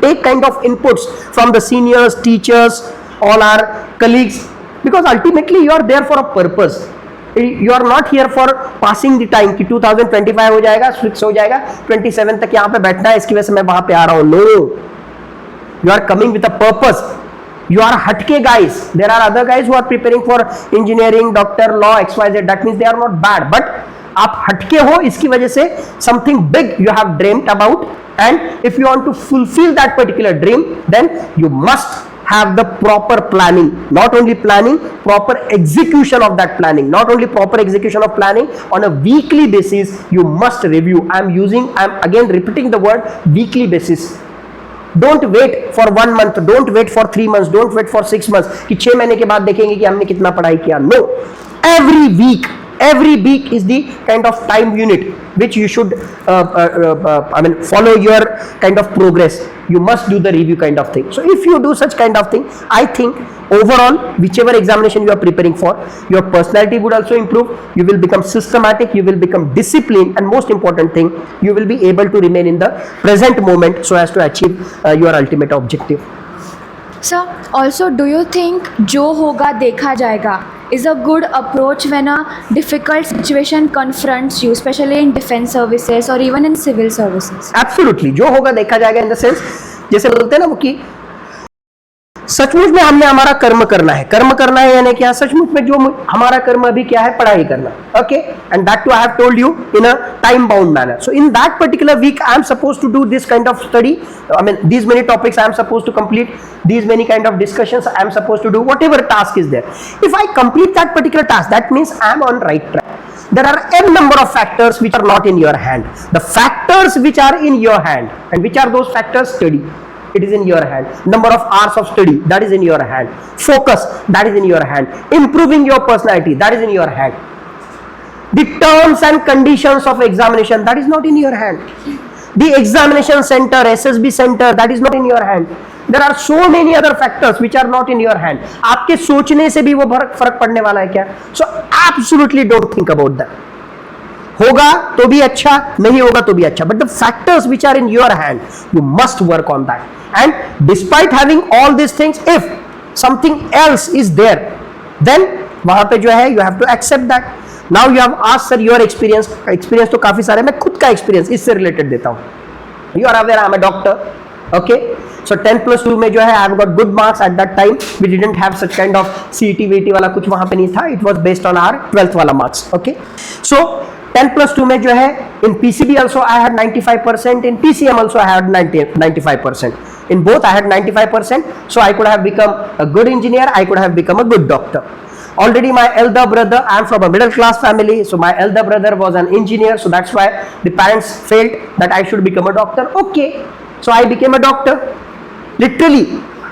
take kind of inputs from the seniors, teachers, all our colleagues, because ultimately you are there for a purpose. You are not here for passing the time कि 2025 हो जाएगा, fix हो जाएगा, 27 तक यहाँ पे बैठना है, इसकी वजह से मैं वहां पे आ रहा हूँ. No, you are coming with a purpose. You are hatke guys. There are other guys who are preparing for engineering, doctor, law, XYZ. That means they are not bad, but आप हटके हो, इसकी वजह से something big you have dreamt about, and if you want to fulfill that particular dream, then you must have the proper planning. Not only planning, proper execution of that planning. Not only proper execution of planning, on a weekly basis you must review. I'm again repeating the word weekly basis. Don't wait for 1 month, don't wait for 3 months, don't wait for 6 months कि 6 महीने के बाद देखेंगे कि हमने कितना पढ़ाई किया. No, every week every week is the kind of time unit which you should follow your kind of progress. You must do the review kind of thing. So if you do such kind of thing, I think overall, whichever examination you are preparing for, your personality would also improve. You will become systematic, you will become disciplined, and most important thing, you will be able to remain in the present moment so as to achieve your ultimate objective. Sir, also, do you think जो होगा देखा जाएगा is a good approach when a difficult situation confronts you, especially in defense services or even in civil services? Absolutely, जो होगा देखा जाएगा इन the sense, जैसे बोलते हैं ना वो कि सचमुच में हमने हमारा कर्म करना है, कर्म करना है यानी क्या, सचमुच में जो हमारा कर्म अभी क्या है, पढ़ाई करना. Okay, and that too I have told you in a time bound manner. So in that particular week I am suppose to do this kind of study. I mean, these many topics I am supposed to complete, these many kind of discussions I am supposed to do, whatever task is there. If I complete that particular task, that means I am on right track. There are n number of factors which are not in your hand. The factors which are in your hand, and which are those factors? Study. It is in your hand. Number of hours of study, that is in your hand. Focus, that is in your hand. Improving your personality, that is in your hand. The terms and conditions of examination, that is not in your hand. The examination center, SSB center, that is not in your hand. There are so many other factors which are not in your hand. आपके सोचने से भी वो फर्क पड़ने वाला है क्या? So absolutely don't think about that. होगा तो भी अच्छा, नहीं होगा तो भी अच्छा. But the factors which are in your hand, you must work on that. And despite having all these things, if something else is there, then वहां पे जो है you have to accept that. Now you have asked sir your experience. Experience तो काफी सारे, मैं खुद का experience इससे related देता हूँ. You are aware I am a doctor. Okay. So 10+2 में जो है I have got good marks at that time. We didn't have such kind of CET VT वाला कुछ वहाँ पे नहीं था. It was based on our 12th वाला marks. Okay. So 10+2 में जो है in PCB also I had 95%. In PCM also I had 95%. In both I had 95%. So I could have become a good engineer. I could have become a good doctor. Already my elder brother, I am from a middle class family, so my elder brother was an engineer, so that's why the parents felt that I should become a doctor. Okay, so I became a doctor. Literally,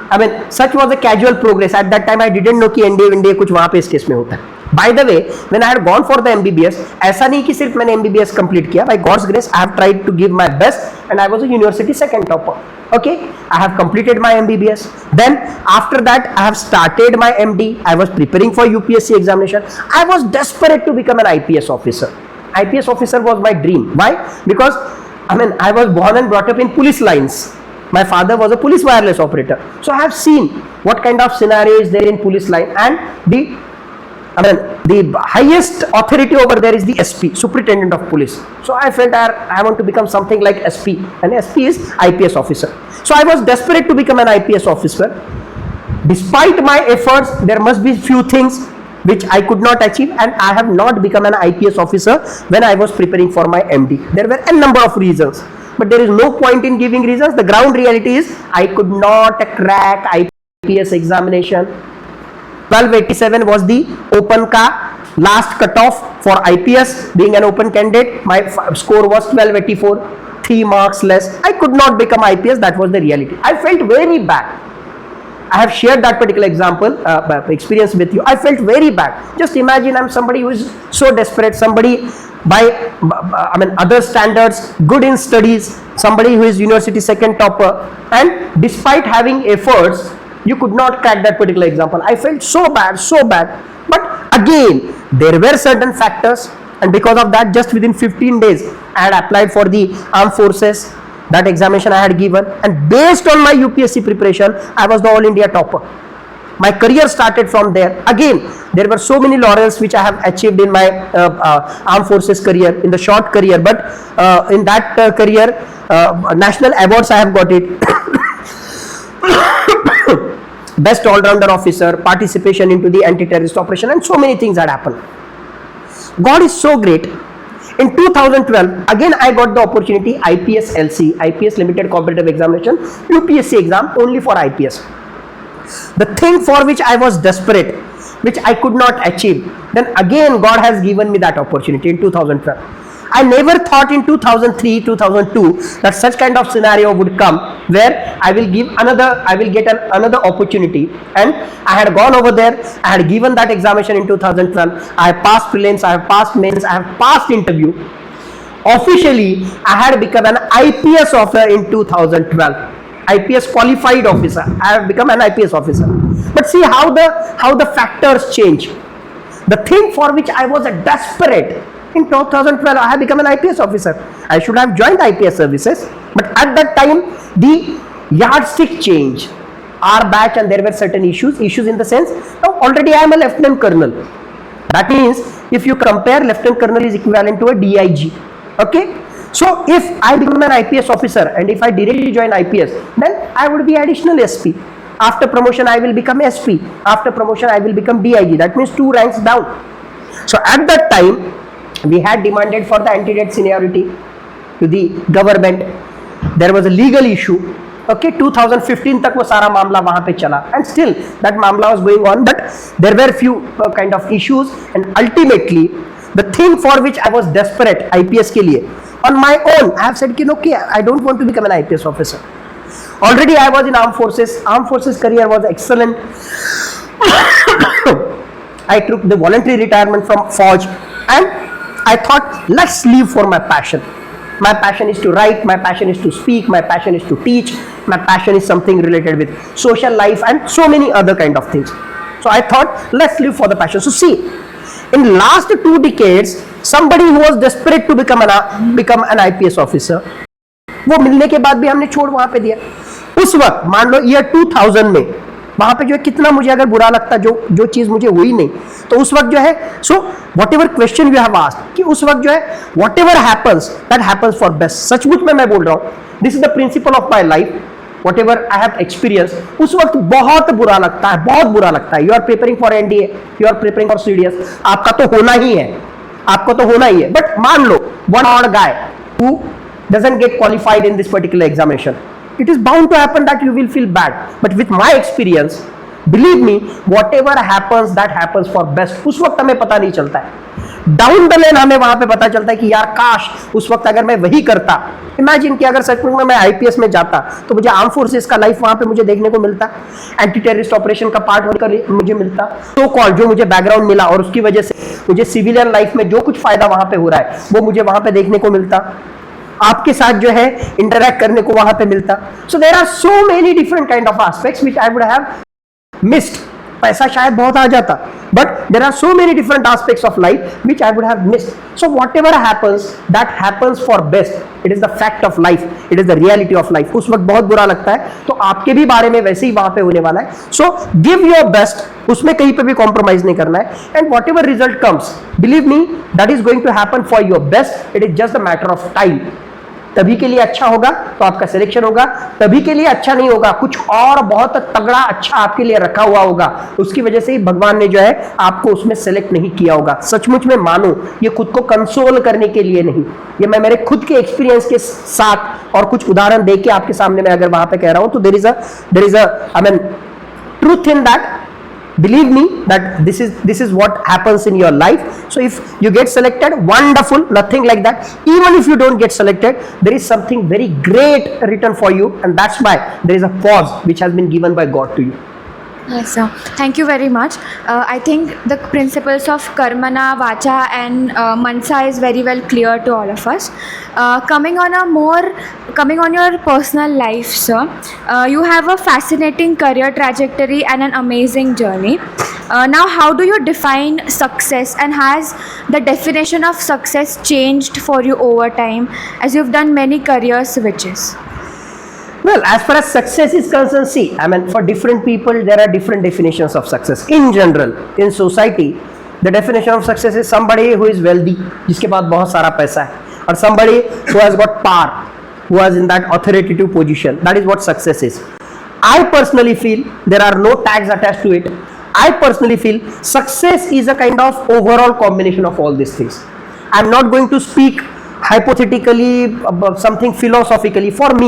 I mean, such was a casual progress. At that time I didn't know कि NDA कुछ वहाँ पे इस case में होता है. By the way, when I had gone for the MBBS, ऐसा नहीं कि सिर्फ मैंने MBBS complete किया. By God's grace, I have tried to give my best, and I was a university second topper. Okay, I have completed my MBBS. Then after that, I have started my MD. I was preparing for UPSC examination. I was desperate to become an IPS officer. IPS officer was my dream. Why? Because I was born and brought up in police lines. My father was a police wireless operator. So I have seen what kind of scenario is there in police line, and the highest authority over there is the SP, Superintendent of Police. So I felt I want to become something like SP, and SP is IPS officer. So I was desperate to become an IPS officer. Despite my efforts, there must be few things which I could not achieve, and I have not become an IPS officer when I was preparing for my MD. There were a number of reasons, but there is no point in giving reasons. The ground reality is I could not crack IPS examination. 1287 was the open ka last cutoff for IPS. Being an open candidate, my score was 1284, 3 marks less. I could not become IPS. That was the reality. I felt very bad. I have shared that particular example, experience with you. I felt very bad. Just imagine I'm somebody who is so desperate, somebody by other standards, good in studies, somebody who is university second topper, and despite having efforts, you could not crack that particular example. I felt so bad, so bad. But again, there were certain factors, and because of that, just within 15 days, I had applied for the armed forces. That examination I had given, and based on my UPSC preparation, I was the all India topper. My career started from there. Again, there were so many laurels which I have achieved in my armed forces career, in the short career, but in that career, national awards I have got it. Best all-rounder officer, participation into the anti-terrorist operation, and so many things had happened. God is so great. In 2012, again I got the opportunity, IPS LC, IPS Limited Competitive Examination, UPSC exam only for IPS. The thing for which I was desperate, which I could not achieve, then again God has given me that opportunity in 2012. I never thought in 2003, 2002 that such kind of scenario would come, where I will get another opportunity, and I had gone over there, I had given that examination in 2012, I have passed prelims, I have passed mains, I have passed interview. Officially, I had become an IPS officer in 2012. IPS qualified officer. I have become an IPS officer. But see how the factors change. The thing for which I was desperate in 2012, I have become an IPS officer. I should have joined IPS services, but at that time the yardstick changed. Our batch, and there were certain issues in the sense, now already I am a lieutenant colonel. That means if you compare, lieutenant colonel is equivalent to a DIG. Okay, so if I become an IPS officer and if I directly join IPS, then I would be additional SP. After promotion I will become SP. After promotion I will become DIG. That means 2 ranks down. So at that time we had demanded for the antedate seniority to the government. There was a legal issue. Okay, 2015 तक वो सारा मामला वहाँ पे चला, and still that मामला was going on, but there were few kind of issues, and ultimately the thing for which I was desperate IPS के लिए, on my own I have said कि okay, I don't want to become an IPS officer. Already I was in armed forces career was excellent. I took the voluntary retirement from Forge, and I thought, let's live for my passion. My passion is to write, my passion is to speak, my passion is to teach, my passion is something related with social life and so many other kind of things. So I thought, let's live for the passion. So see, in last 2 decades, somebody who was desperate to become an IPS officer, वो मिलने के बाद भी हमने छोड़ वहां पे दिया. उस वक्त मान लो ईयर 2000 में वहां पे जो है कितना मुझे अगर बुरा लगता, जो चीज मुझे हुई नहीं, तो उस वक्त जो है, so what ever question you have asked, कि उस वक्त जो है what ever happens that happens for best. सचमुच में मैं बोल रहा हूँ, this is the principle of my life. What ever I have experience, उस वक्त बहुत बुरा लगता है, बहुत बुरा लगता है. You are preparing for NDA, you are preparing for CDS, आपका तो होना ही है, आपको तो होना ही है. बट मान लो one odd guy who doesn't get qualified in this particular examination, it is bound to happen that you will feel bad. But with my experience, believe me, whatever happens that happens for best. उस वक्त हमें पता नहीं चलता है, down the lane हमें वहां पे पता चलता है कि यार काश उस वक्त अगर मैं वही करता. इमेजिन कि अगर सचमुच में मैं आईपीएस में जाता तो मुझे आर्म फोर्सेस का लाइफ वहां पे मुझे देखने को मिलता, एंटी टेररिस्ट ऑपरेशन का पार्ट होकर मुझे मिलता, तो कॉल जो मुझे बैकग्राउंड मिला और उसकी वजह से मुझे सिविलियन लाइफ में जो कुछ फायदा वहां पे हो रहा है वो मुझे वहां पे देखने को मिलता, आपके साथ जो है इंटरैक्ट करने को वहां पे मिलता. So there are so many different kind of aspects which I would have missed. पैसा शायद बहुत आ जाता, but there are so many different aspects of life which I would have missed. So whatever happens that happens for best. It is the fact of life, it is the reality of life. उस वक्त बहुत बुरा लगता है, तो आपके भी बारे में वैसे ही वहां पे होने वाला है. सो गिव योर बेस्ट, उसमें कहीं पे भी कॉम्प्रोमाइज नहीं करना है, and whatever result comes, believe me that is going to happen for your best. It is just a matter of time. तभी के लिए अच्छा होगा तो आपका सिलेक्शन होगा, तभी के लिए अच्छा नहीं होगा, कुछ और बहुत तगड़ा अच्छा आपके लिए रखा हुआ होगा, उसकी वजह से ही भगवान ने जो है आपको उसमें सेलेक्ट नहीं किया होगा. सचमुच में मानो, ये खुद को कंसोल करने के लिए नहीं, ये मैं मेरे खुद के एक्सपीरियंस के साथ और कुछ उदाहरण देख के आपके सामने मैं अगर वहां पे कह रहा हूं, तो there is a I mean truth in that. Believe me that this is what happens in your life. So if you get selected, wonderful, nothing like that. Even if you don't get selected, there is something very great written for you, and that's why there is a pause which has been given by God to you. Yes, sir. Thank you very much. I think the principles of Karmana, Vacha and Mansa is very well clear to all of us. Coming on your personal life, sir, you have a fascinating career trajectory and an amazing journey. Now, how do you define success, and has the definition of success changed for you over time as you've done many career switches? Well, as far as success is concerned, see, I mean, for different people, there are different definitions of success. In general, in society, the definition of success is somebody who is wealthy, जिसके पास बहुत सारा पैसा है, और somebody who has got power, who is in that authoritative position. That is what success is. I personally feel there are no tags attached to it. I personally feel success is a kind of overall combination of all these things. I'm not going to speak hypothetically about something philosophically. For me,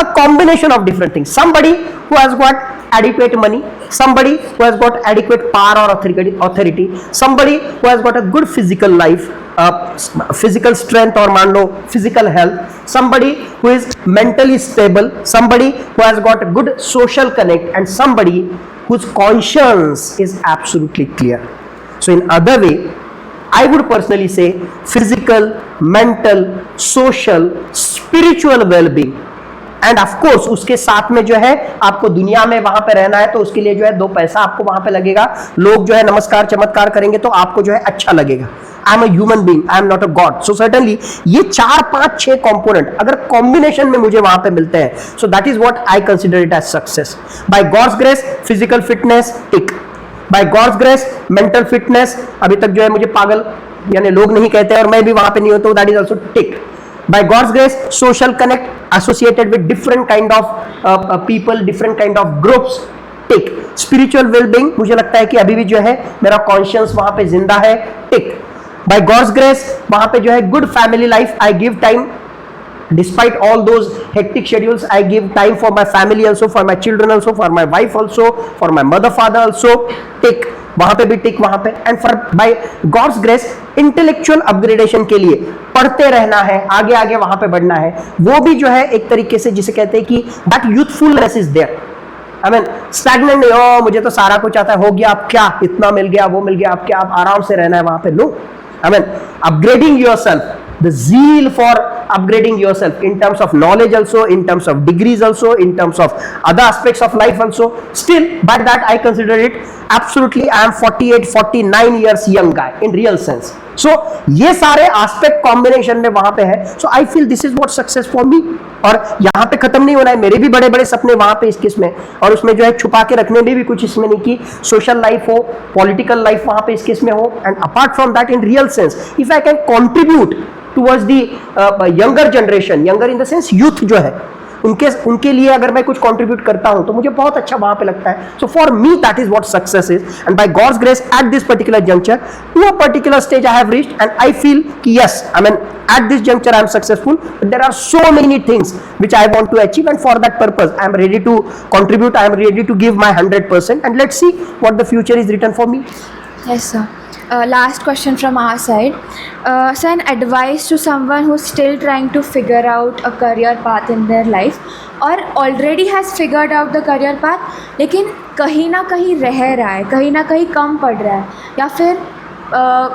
a combination of different things. Somebody who has got adequate money, somebody who has got adequate power or authority, somebody who has got a good physical life, physical strength और मान लो physical health, somebody who is mentally stable, somebody who has got good social connect, and somebody whose conscience is absolutely clear. So in other way, I would personally say physical, mental, social, spiritual well-being. And of course उसके साथ में जो है आपको दुनिया में वहां पे रहना है, तो उसके लिए जो है 2 पैसा आपको वहां पे लगेगा, लोग जो है नमस्कार चमत्कार करेंगे तो आपको जो है अच्छा लगेगा. I am a human being, I am not a God. So certainly ये 4, 5, 6 कंपोनेंट अगर कॉम्बिनेशन में मुझे वहां पे मिलते हैं, so that is what I consider it as success. By God's grace physical fitness tick, by God's grace mental fitness, अभी तक जो है मुझे पागल यानी लोग नहीं कहते और मैं भी वहां पे नहीं होता हूं, that is also tick. By God's grace, social connect associated with different kind of people, different kind of groups. Tick. Spiritual well-being, मुझे लगता है कि अभी भी जो है मेरा conscience वहां पे जिंदा है. टिक. By God's grace, वहां पे जो है good family life, I give time. Despite all those hectic schedules, I give time for my family also, for my children also, for my wife also, for my mother, father also. टिक. वहां पे भी tick वहां पे. And for by God's grace intellectual upgradation के लिए पढ़ते रहना है, आगे आगे वहां पे बढ़ना है, वो भी जो है एक तरीके से जिसे कहते हैं कि that youthfulness is there. I mean stagnant नहीं हो, मुझे तो सारा कुछ आता है, हो गया, अब क्या, इतना मिल गया, वो मिल गया, अब क्या, आप आराम से रहना है वहां पे. No, I mean upgrading yourself, the zeal for upgrading yourself in terms of knowledge also, in terms of degrees also, in terms of other aspects of life also. Still, by that I consider it absolutely, I am 48, 49 years young guy in real sense. So ये सारे aspect combination में वहां पे है. So I feel this is what success for me. और यहाँ पे खत्म नहीं होना है, मेरे भी बड़े बड़े सपने वहां पे इस केस में, और उसमें जो है छुपा के रखने में भी कुछ इसमें नहीं कि सोशल लाइफ हो, पॉलिटिकल लाइफ वहां पे इस केस में हो. And apart from that in real sense if I can contribute towards the younger generation, younger in the sense youth जो है, उनके लिए अगर मैं कुछ कंट्रीब्यूट करता हूं तो मुझे बहुत अच्छा वहां पे लगता है. So for me that is what success is. And by God's grace at this particular juncture to a particular stage I have reached, and I feel कि yes, I mean at this juncture I am successful, but there are so many things which I want to achieve, and for that purpose I am ready to contribute, I am ready to give my 100%, and let's see what the future is written for me. Yes, sir. Last question from our side. So, an advice to someone who's still trying to figure out a career path in their life, or already has figured out the career path, लेकिन कहीं ना कहीं रह रहा है, कहीं ना कहीं कम पड़ रहा है, या फिर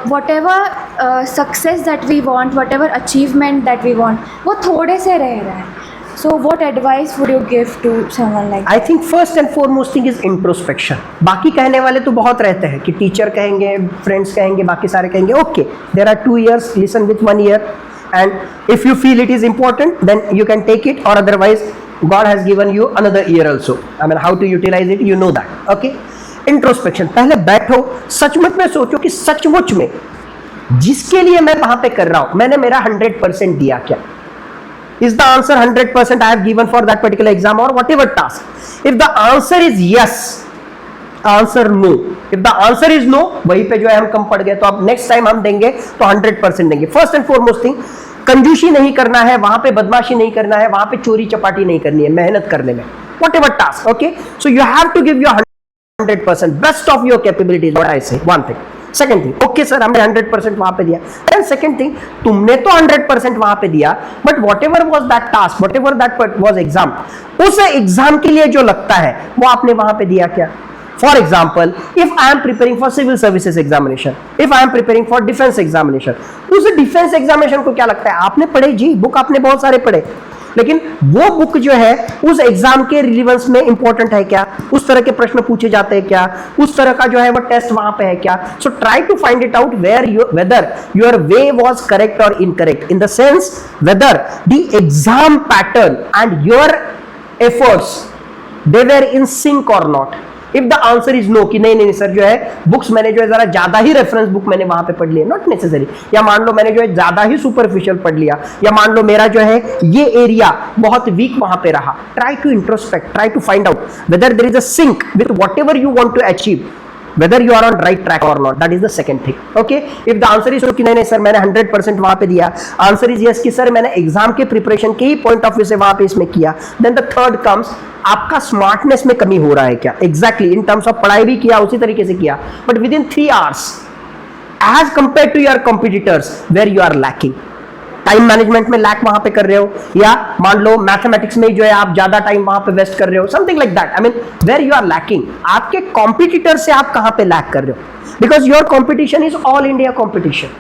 whatever success that we want, whatever achievement that we want, वो थोड़े से रह रहा है. So what advice would you give to someone like that? I think first and foremost thing is introspection. बाकी कहने वाले तो बहुत रहते हैं कि टीचर कहेंगे, फ्रेंड्स कहेंगे, बाकी सारे कहेंगे. Okay, there are 2 years, listen with 1 year, and if you feel it is important, then you can take it, or otherwise God has given you another year also. I mean, how to utilize it, you know that. Okay. Introspection, पहले बैठो, सचमुच में सोचो कि सचमुच में जिसके लिए मैं वहां पे कर रहा हूं, मैंने मेरा 100% दिया क्या? Is the answer 100% I have given for that particular exam or whatever task? If the answer is yes, answer no. If the answer is no, वहीं पे जो है हम कम पड़ गए, तो अब नेक्स्ट टाइम हम देंगे तो 100% देंगे. फर्स्ट एंड फॉरमोस्ट थिंग, कंजूसी नहीं करना है वहां पे, बदमाशी नहीं करना है वहां पे, चोरी चपाटी नहीं करनी है मेहनत करने में, whatever task. Okay, so you have to give your 100%, best of your capabilities, what I say. One thing. Second thing, okay sir, हमने 100% वहां पे दिया. And second thing, तुमने तो 100% वहां पे दिया, but whatever was that task, whatever that was exam, उस एग्जाम के लिए जो लगता है वो आपने वहां पे दिया क्या? For example, if I am preparing for civil services examination, if I am preparing for defense examination, उस defense examination को क्या लगता है? आपने पढ़े जी, बुक आपने बहुत सारे पढ़े, लेकिन वो बुक जो है उस एग्जाम के रिलेवेंस में इंपॉर्टेंट है क्या? उस तरह के प्रश्न पूछे जाते हैं क्या? उस तरह का जो है वो टेस्ट वहां पे है क्या? So try to find it out whether your way was correct or incorrect, in the sense whether the exam pattern and your efforts they were in sync or not. If the answer is no कि नहीं नहीं sir जो है books मैंने जो है जरा ज्यादा ही रेफरेंस बुक मैंने वहां पे पढ़ लिया, नॉट नेसेसरी, या मान लो मैंने जो है ज्यादा ही सुपरफिशियल पढ़ लिया, या मान लो मेरा जो है ये एरिया बहुत वीक वहां पे रहा. Try to introspect, try to find out whether there is a sync with whatever you want to achieve, whether you are on right track or not. That is the second thing. Okay, if the answer is कि नहीं sir मैंने 100% वहां पे दिया, answer is yes कि sir मैंने exam के preparation के ही पॉइंट ऑफ व्यू से वहां पे इसमें किया, then the third comes, आपका स्मार्टनेस में कमी हो रहा है क्या? एग्जैक्टली इन टर्म्स ऑफ पढ़ाई भी किया, उसी तरीके से किया, but within 3 hours as compared to your competitors where you are lacking. Time management में लैक वहां पे कर रहे हो, या मान लो मैथमेटिक्स में जो है आप ज्यादा टाइम वहां पे वेस्ट कर रहे हो, something like that. I mean where you are lacking, आपके कॉम्पिटिटर से आप कहां पे लैक कर रहे हो, because your competition is all India competition.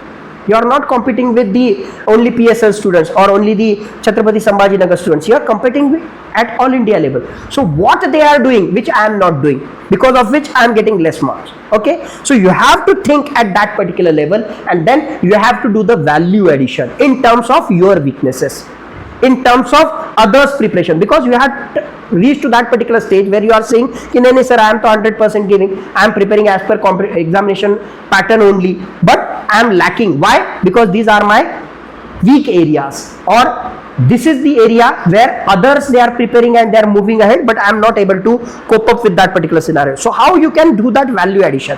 You are not competing with the only PSL students or only the Chhatrapati Sambhajinagar students. You are competing with at all India level. So what they are doing, which I am not doing, because of which I am getting less marks. Okay, so you have to think at that particular level, and then you have to do the value addition in terms of your weaknesses, in terms of others preparation, because you have reached to that particular stage where you are saying कि नहीं sir, I am to 100% giving, I am preparing as per examination pattern only, but I am lacking. Why? Because these are my weak areas, or this is the area where others they are preparing and they are moving ahead, but I am not able to cope up with that particular scenario. So how you can do that value addition,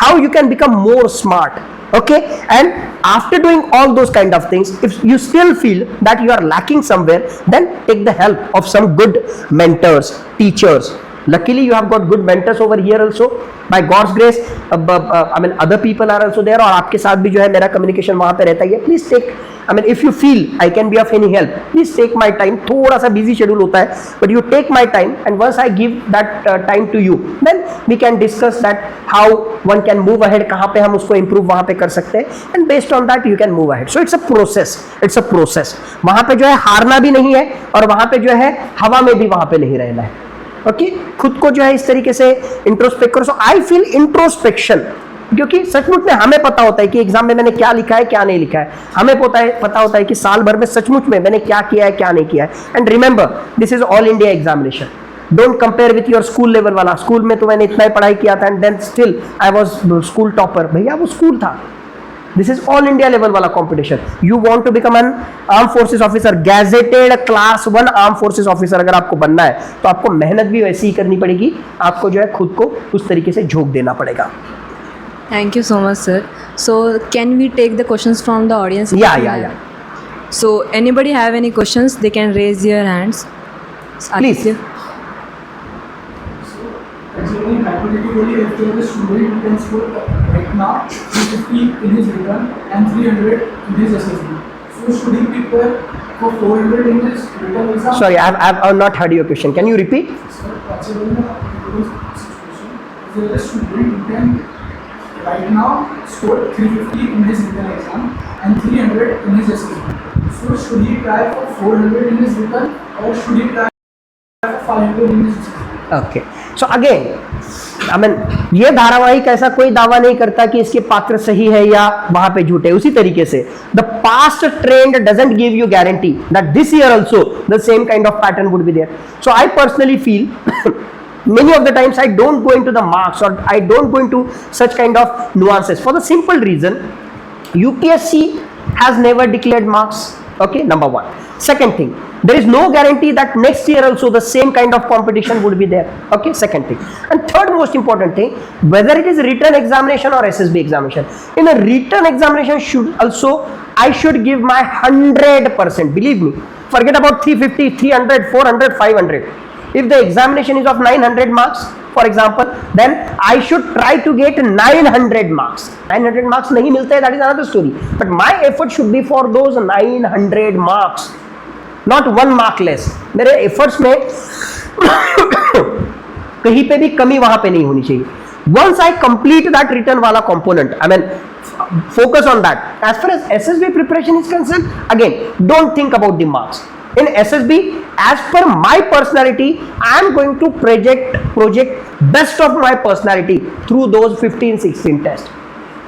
how you can become more smart. Okay, and after doing all those kind of things, if you still feel that you are lacking somewhere, then take the help of some good mentors, teachers. Luckily you have got good mentors over here also, by God's grace. I mean other people are also there, और आपके साथ भी जो है मेरा communication वहाँ पे रहता है. Please take, I mean if you feel I can be of any help, please take my time. थोड़ा सा busy schedule होता है, but you take my time, and once I give that time to you, then we can discuss that how one can move ahead, कहाँ पे हम उसको improve वहाँ पे कर सकते हैं, and based on that you can move ahead. So it's a process, it's a process. वहाँ पे जो है हारना भी नहीं है, और वहाँ पे जो है हवा में भी वहाँ पे नहीं रहना है. ओके, खुद को जो है इस तरीके से इंट्रोस्पेक्ट करो. सो आई फील इंट्रोस्पेक्शन, क्योंकि सचमुच में हमें पता होता है कि एग्जाम में मैंने क्या लिखा है क्या नहीं लिखा है. हमें पता होता है कि साल भर में सचमुच में मैंने क्या किया है क्या नहीं किया है. And remember, this is all India examination. Don't compare with your school level वाला. स्कूल में तो मैंने इतना ही पढ़ाई किया था, and then still I was school topper. भैया वो स्कूल था. This is all India level वाला competition. You want to become an armed forces officer, gazetted class 1 armed forces officer अगर आपको बनना है, तो आपको मेहनत भी वैसी ही करनी पड़ेगी. आपको जो है खुद को उस तरीके से झोंक देना पड़ेगा. Thank you so much, sir. So can we take the questions from the audience? Yeah. So anybody have any questions, they can raise their hands. Please. Assuming hypothetically, if there is a student who can score right now 350 in his written and 300 in his SSB, so should he prepare for 400 in his written exam? Sorry, I've not heard your question. Can you repeat? Sir, considering the hypothetical situation, if there is a student who can right now score 350 in his written exam and 300 in his SSB, so should he try for 400 in his written, or should he try for 500 in his SSB? Okay, so again I mean ये धारावाहिक ऐसा कोई दावा नहीं करता कि इसके पात्र सही है या वहां पे झूठे. उसी तरीके से the past trend doesn't give you guarantee that this year also the same kind of pattern would be there. So I personally feel many of the times I don't go into the marks, or I don't go into such kind of nuances, for the simple reason UPSC has never declared marks. Okay, number one. Second thing, there is no guarantee that next year also the same kind of competition would be there. Okay, second thing. And third most important thing, whether it is written examination or SSB examination, in a written examination I should give my 100%. Believe me, forget about 350, 300, 400, 500. If the examination is of 900 marks, for example, then I should try to get 900 marks. 900 marks nahi milte hai, that is another story. But my effort should be for those 900 marks, not 1 mark less. मेरे efforts में कहीं पे भी कमी वहां पे नहीं होनी चाहिए. Once I complete that written वाला component, I mean focus on that. As far as SSB preparation is concerned, again, don't think about the marks. In SSB, as per my personality, I am going to project best of my personality through those 15-16 tests.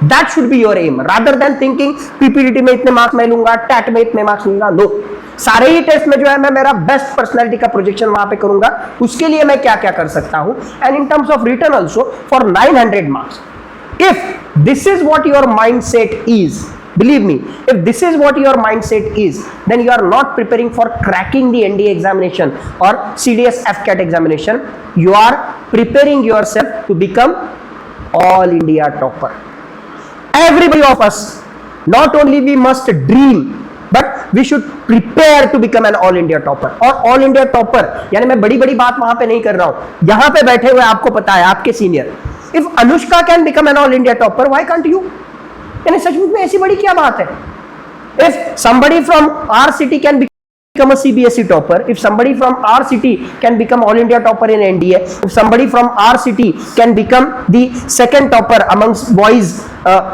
That should be your aim, rather than thinking PPDT में इतने marks मैं लूंगा, TAT में इतने marks लूंगा. No, सारे ही test में जो है मैं मेरा बेस्ट पर्सनालिटी का प्रोजेक्शन वहां पे करूंगा. उसके लिए मैं क्या क्या कर सकता हूं. And in terms of return also for 900 marks, if this is what your mindset is, believe me, if this is what your mindset is, then you are not preparing for cracking the NDA examination or CDS FCAT examination. You are preparing yourself to become all India topper. Everybody of us, not only we must dream, but we should prepare to become an all India topper. और all India topper यानी मैं बड़ी बड़ी बात वहां पे नहीं कर रहा हूं. यहां पे बैठे हुए आपको पता है, आपके senior, if Anushka can become an all India topper, why can't you? यानी सचमुच में ऐसी बड़ी क्या बात है? If somebody from our city can become a CBSE topper, if somebody from our city can become All India topper in NDA, if somebody from our city can become the second topper amongst boys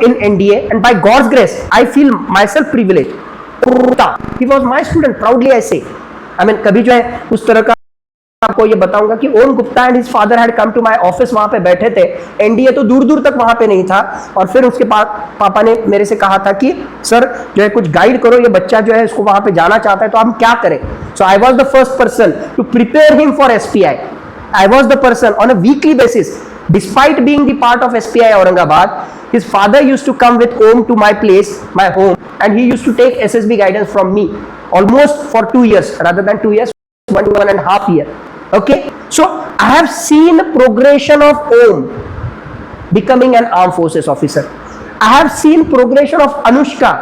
in NDA, and by God's grace, I feel myself privileged. He was my student, proudly I say. I mean, कभी जो है उस तरह का आपको ये बताऊंगा कि Om Gupta and his father had come to my office, वहां पे बैठे थे, एनडीए तो दूर दूर तक वहां पे नहीं था, और फिर उसके पापा ने मेरे से कहा था कि सर जो है कुछ गाइड करो, ये बच्चा जो है इसको वहां पे जाना चाहता है, तो हम क्या करें? So I was the first person to prepare him for SPI. I was the person on a weekly basis, despite being the part of SPI Aurangabad. His father used to come with Om to my place, my home, and he used to take SSB guidance from me almost for 2 years, rather than 2 years, 1.5 year. Okay, so I have seen the progression of Om becoming an armed forces officer. I have seen progression of Anushka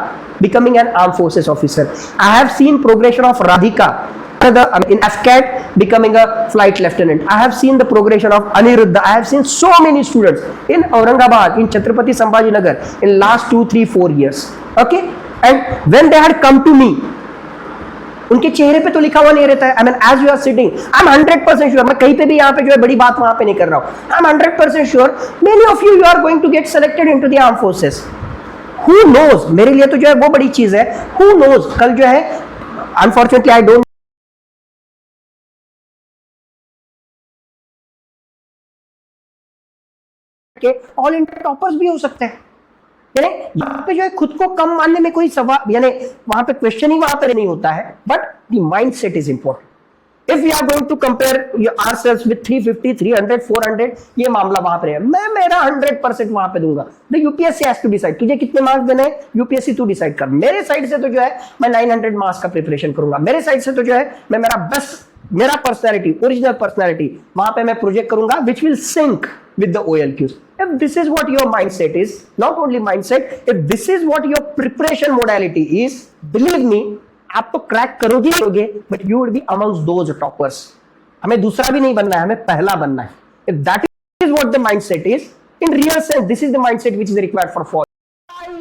becoming an armed forces officer. I have seen progression of Radhika in AFCAT becoming a flight lieutenant. I have seen the progression of Aniruddha. I have seen so many students in Aurangabad, in Chhatrapati Sambhajinagar in last 2, 3, 4 years. Okay, and when they had come to me, उनके चेहरे पे तो लिखा हुआ नहीं रहता है. I mean as you are sitting, I am 100% sure, मैं कहीं पे भी यहाँ पे जो है बड़ी बात वहां पे नहीं कर रहा हूँ. I am 100% sure many of you are going to get selected into the armed forces. Who knows, मेरे लिए तो जो है वो बड़ी चीज है. हु नोज, कल जो है अनफॉर्चुनेटली आई डोंट के ऑल इंडिया टॉपर्स भी हो सकते हैं. यानी यहाँ पे जो है खुद को कम मानने में कोई सवाल, यानी वहां पे क्वेश्चन ही वहां पे नहीं होता है, but the mindset is important. If we are going to compare ourselves with 350, 300, 400, ये मामला वहां पे है. मैं मेरा 100% वहां पे दूंगा. The UPSC has to decide तुझे कितने मार्क्स देने हैं, यूपीएससी तू डिसाइड कर. मेरे साइड से तो जो है मैं 900 मार्क्स का प्रिपरेशन करूंगा. मेरे साइड से तो जो है मैं मेरा बेस्ट, मेरा पर्सनैलिटी, ओरिजिनल पर्सनैलिटी वहां पे मैं प्रोजेक्ट करूंगा, which will sync with the OLQs. If this is what your mindset is, not only mindset, if this is what your preparation modality is, believe me, आप तो crack करोगे, but you will be amongst those toppers. हमें दूसरा भी नहीं बनना है, हमें पहला बनना है. If that is what the mindset is, in real sense, this is the mindset which is required for fall.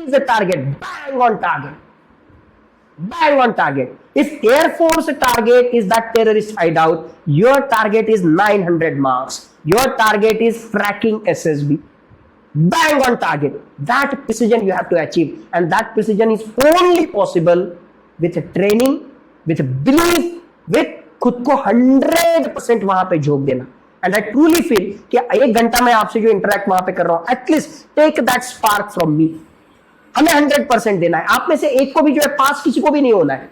Is the target, bang on target. Bang on target. If Air Force target is that terrorist hideout, your target is 900 marks. Your target is cracking SSB. Bang on target. That precision you have to achieve, and that precision is only possible with training, with belief, with खुद को 100% वहां पे झोंक देना. And I truly feel कि 1 घंटा मैं आपसे जो इंटरेक्ट वहां पे कर रहा हूं, at least take that spark from me. हमें 100% देना है. आप में से एक को भी जो है पास किसी को भी नहीं होना है,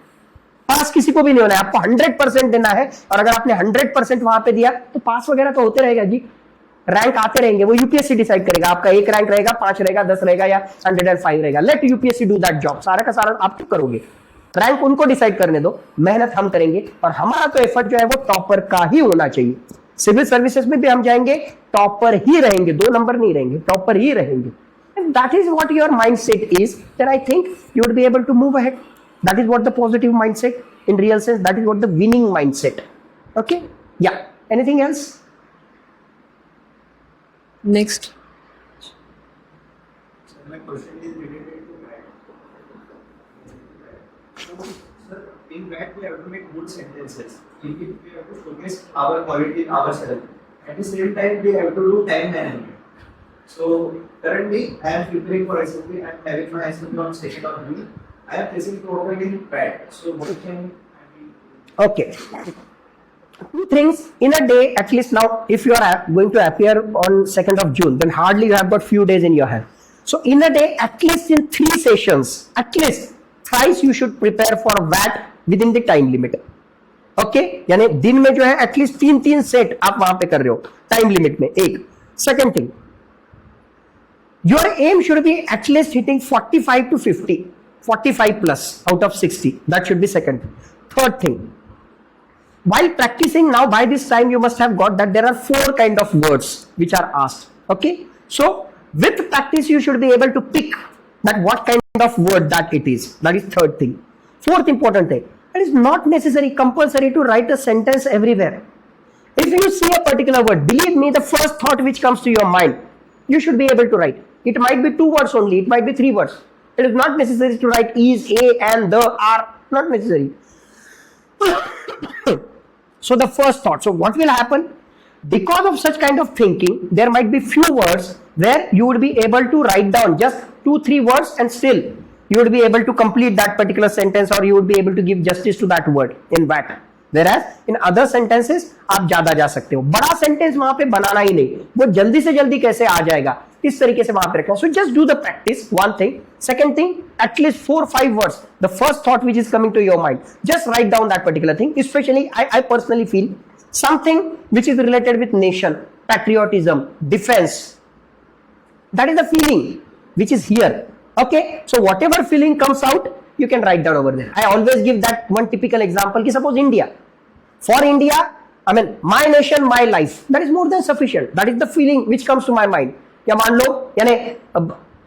पास किसी को भी नहीं होना है. आपको 100% देना है, और अगर आपने 100% वहां पे दिया तो पास वगैरह तो होते रहेगा जी. रैंक आते रहेंगे, वो यूपीएससी डिसाइड करेगा. आपका 1 रैंक रहेगा, 5 रहेगा, 10 रहेगा, या 105 रहेगा. Let UPSC do that job. सारा का सारा आप क्यों करोगे? रैंक उनको डिसाइड करने दो, मेहनत हम करेंगे, और हमारा तो एफर्ट जो है वो टॉपर का ही होना चाहिए. सिविल सर्विसेज में भी हम जाएंगे, टॉपर ही रहेंगे, 2 नंबर नहीं रहेंगे, टॉपर ही रहेंगे. If that is what your mindset is, then I think you would be able to move ahead. That is what the positive mindset, in real sense, that is what the winning mindset. Okay? Yeah. Anything else? Next. So my question is related to that. So, sir, in that we have to make good sentences. In it we have to showcase our quality in ourselves. At the same time, we have to do time management. So currently, I am preparing for SSB. I am having my SSB on 2nd of June. I am facing problem in PAT. So what can I do? Okay. 2 things in a day, at least now, if you are going to appear on 2nd of June, then hardly you have got few days in your hand. So in a day, at least in 3 sessions, at least thrice you should prepare for VAT within the time limit. Okay? यानी दिन में जो है at least 3 set आप वहां पे कर रहे हो टाइम लिमिट में. एक. Second thing, your aim should be at least hitting 45 to 50, 45 plus out of 60. That should be second. Third thing, while practicing now, by this time you must have got that there are 4 kind of words which are asked. Okay, so with practice you should be able to pick that what kind of word that it is. That is third thing. Fourth important thing, it is not necessary, compulsory to write a sentence everywhere. If you see a particular word, believe me, the first thought which comes to your mind, you should be able to write. It might be 2 words only, it might be 3 words. It is not necessary to write is, a, and, the, are, not necessary. So the first thought, so what will happen? Because of such kind of thinking, there might be few words where you would be able to write down just 2-3 words and still you would be able to complete that particular sentence, or you would be able to give justice to that word in that. Whereas in other sentences आप ज्यादा जा सकते हो. बड़ा sentence वहां पे बनाना ही नहीं, वो जल्दी से जल्दी कैसे आ जाएगा इस तरीके से वहां पे रखना. So just do the practice, one thing. Second thing, at least 4-5 words, the first thought which is coming to your mind, just write down that particular thing. Especially I personally feel something which is related with nation, patriotism, defense, that is the feeling which is here. Okay, so whatever feeling comes out, you can write down over there. I always give that one typical example ki suppose India, for India, I mean my nation, my life, that is more than sufficient. That is the feeling which comes to my mind. या मान लो यानी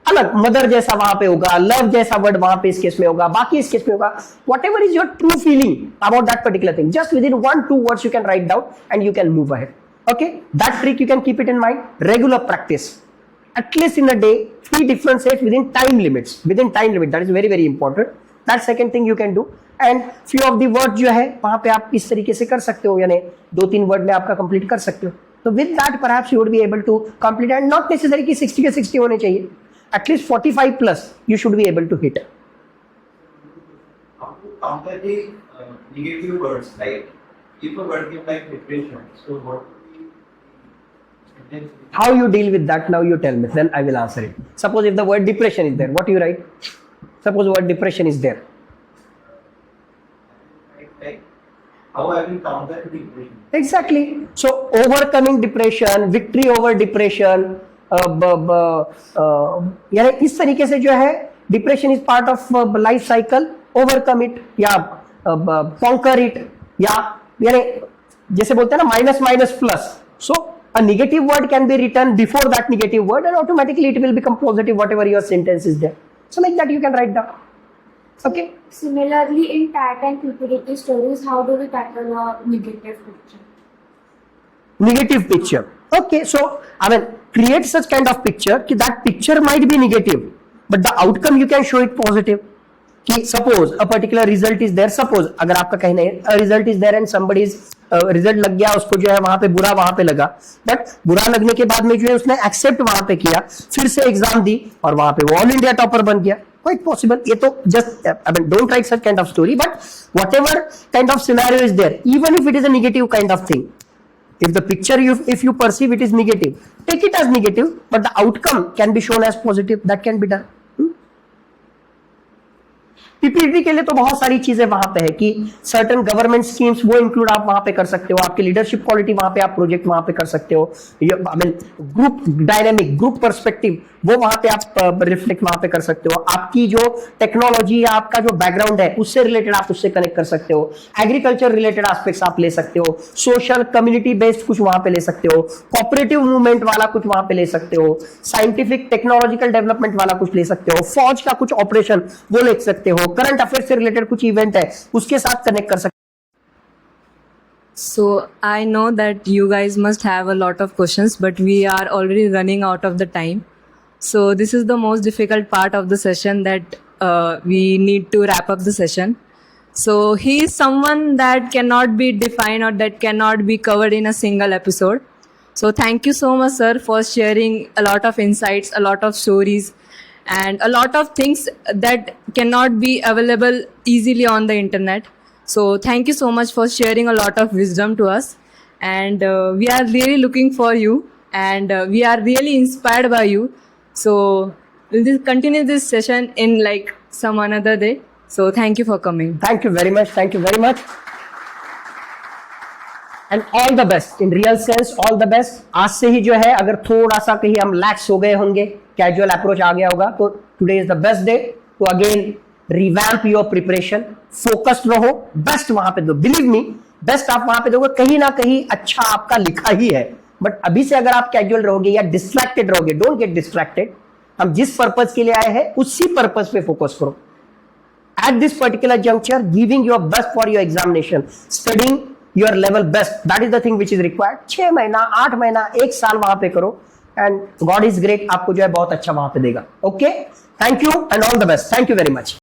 अलग mother जैसा वहां पे होगा, love जैसा word वहां पे इस केस में होगा, बाकी इस केस में होगा. Whatever is your true feeling about that particular thing, just within 1-2 words you can write down and you can move ahead. Okay, that trick you can keep it in mind. Regular practice, at least in a day, 3 different sets within time limits. Within time limit, that is very very important. That second thing you can do. And few of the words जो है वहां पे आप इस तरीके से कर सकते हो, यानी 2-3 वर्ड में आपका कंप्लीट कर सकते हो. So with that perhaps you would be able to complete, and not necessary कि 60 के 60 होने चाहिए. At least 45 plus you should be able to hit. How to counter the negative words, like if a word came like depression, so what would be How you deal with that, now you tell me, then I will answer it. Suppose if the word depression is there, what do you write? Suppose the word depression is there. like how I will counter the depression? Exactly. So overcoming depression, victory over depression, यानी इस तरीके से जो है depression is part of life cycle, overcome it या conquer it, या यानी जैसे बोलते हैं ना minus minus plus. So a negative word can be written before that negative word and automatically it will become positive whatever your sentence is there. So like that you can write down. Okay. Similarly, in TAT and PPT stories, how do we tackle a negative picture? Negative picture. Okay, so I mean create such kind of picture कि that picture might be negative but the outcome you can show it positive. कि suppose a particular result is there, suppose अगर आपका कहना है a result is there and somebody is result लग गया, उसको जो है वहां पे बुरा वहां पे लगा, बट बुरा लगने के बाद में जो है उसने एक्सेप्ट वहां पे किया, फिर से एग्जाम दी और वहां पे वो ऑल इंडिया टॉपर बन गया. Quite possible. ये तो just I mean don't write such kind of story, but whatever kind of scenario is there, even if it is a negative kind of thing, if the picture if you perceive it is negative, take it as negative, but the outcome can be shown as positive. That can be done. PPT के लिए तो बहुत सारी चीजें वहां पे है कि सर्टेन गवर्नमेंट स्कीम्स वो इंक्लूड आप वहां पे कर सकते हो, आपकी लीडरशिप क्वालिटी वहां पे आप प्रोजेक्ट वहां पे कर सकते हो, I mean group dynamic group perspective वो वहां पे आप रिफ्लेक्ट वहां पे कर सकते हो, आपकी जो टेक्नोलॉजी या आपका जो बैकग्राउंड है उससे रिलेटेड आप उससे कनेक्ट कर सकते हो, एग्रीकल्चर रिलेटेड एस्पेक्ट्स आप ले सकते हो, सोशल कम्युनिटी बेस्ड कुछ वहां पे ले सकते हो, कोऑपरेटिव मूवमेंट वाला कुछ वहां पे ले सकते हो, साइंटिफिक टेक्नोलॉजिकल डेवलपमेंट वाला कुछ ले सकते हो, फौज का कुछ ऑपरेशन वो ले सकते हो, करंट अफेयर से रिलेटेड कुछ इवेंट है उसके साथ कनेक्ट कर सकते. So I know that you guys must have a lot of questions, but we are already running out of the time. So this is the most difficult part of the session that we need to wrap up the session. So he is someone that cannot be defined or that cannot be covered in a single episode. So thank you so much, sir, for sharing a lot of insights, a lot of stories, and a lot of things that cannot be available easily on the internet. So thank you so much for sharing a lot of wisdom to us, and we are really looking for you, and we are really inspired by you. So we'll continue this session in like some another day. So thank you for coming. Thank you very much. Thank you very much. And all the best. In real sense, all the best. आज से ही जो है अगर थोड़ा सा कहीं हम लैक्स हो गए होंगे, कैजुअल अप्रोच आ गया होगा, तो today is the best day to again revamp your preparation. Focused रहो, बेस्ट वहां पे दो. बिलीव मी, बेस्ट आप वहां पे दोगे, कहीं ना कहीं अच्छा आपका लिखा ही है. बट अभी से अगर आप कैजुअल रहोगे या डिस्ट्रैक्टेड रहोगे, डोंट गेट डिस्ट्रैक्टेड. हम जिस पर्पज के लिए आए हैं उसी पर्पज पे फोकस करो. At this particular juncture, giving your best for your examination, studying your level best, that is the thing which is required. 6 महीना, 8 महीना, 1 साल वहां पे करो. एंड गॉड इज ग्रेट, आपको जो है बहुत अच्छा वहां पे देगा. Okay, thank you and all the best. Thank you very much.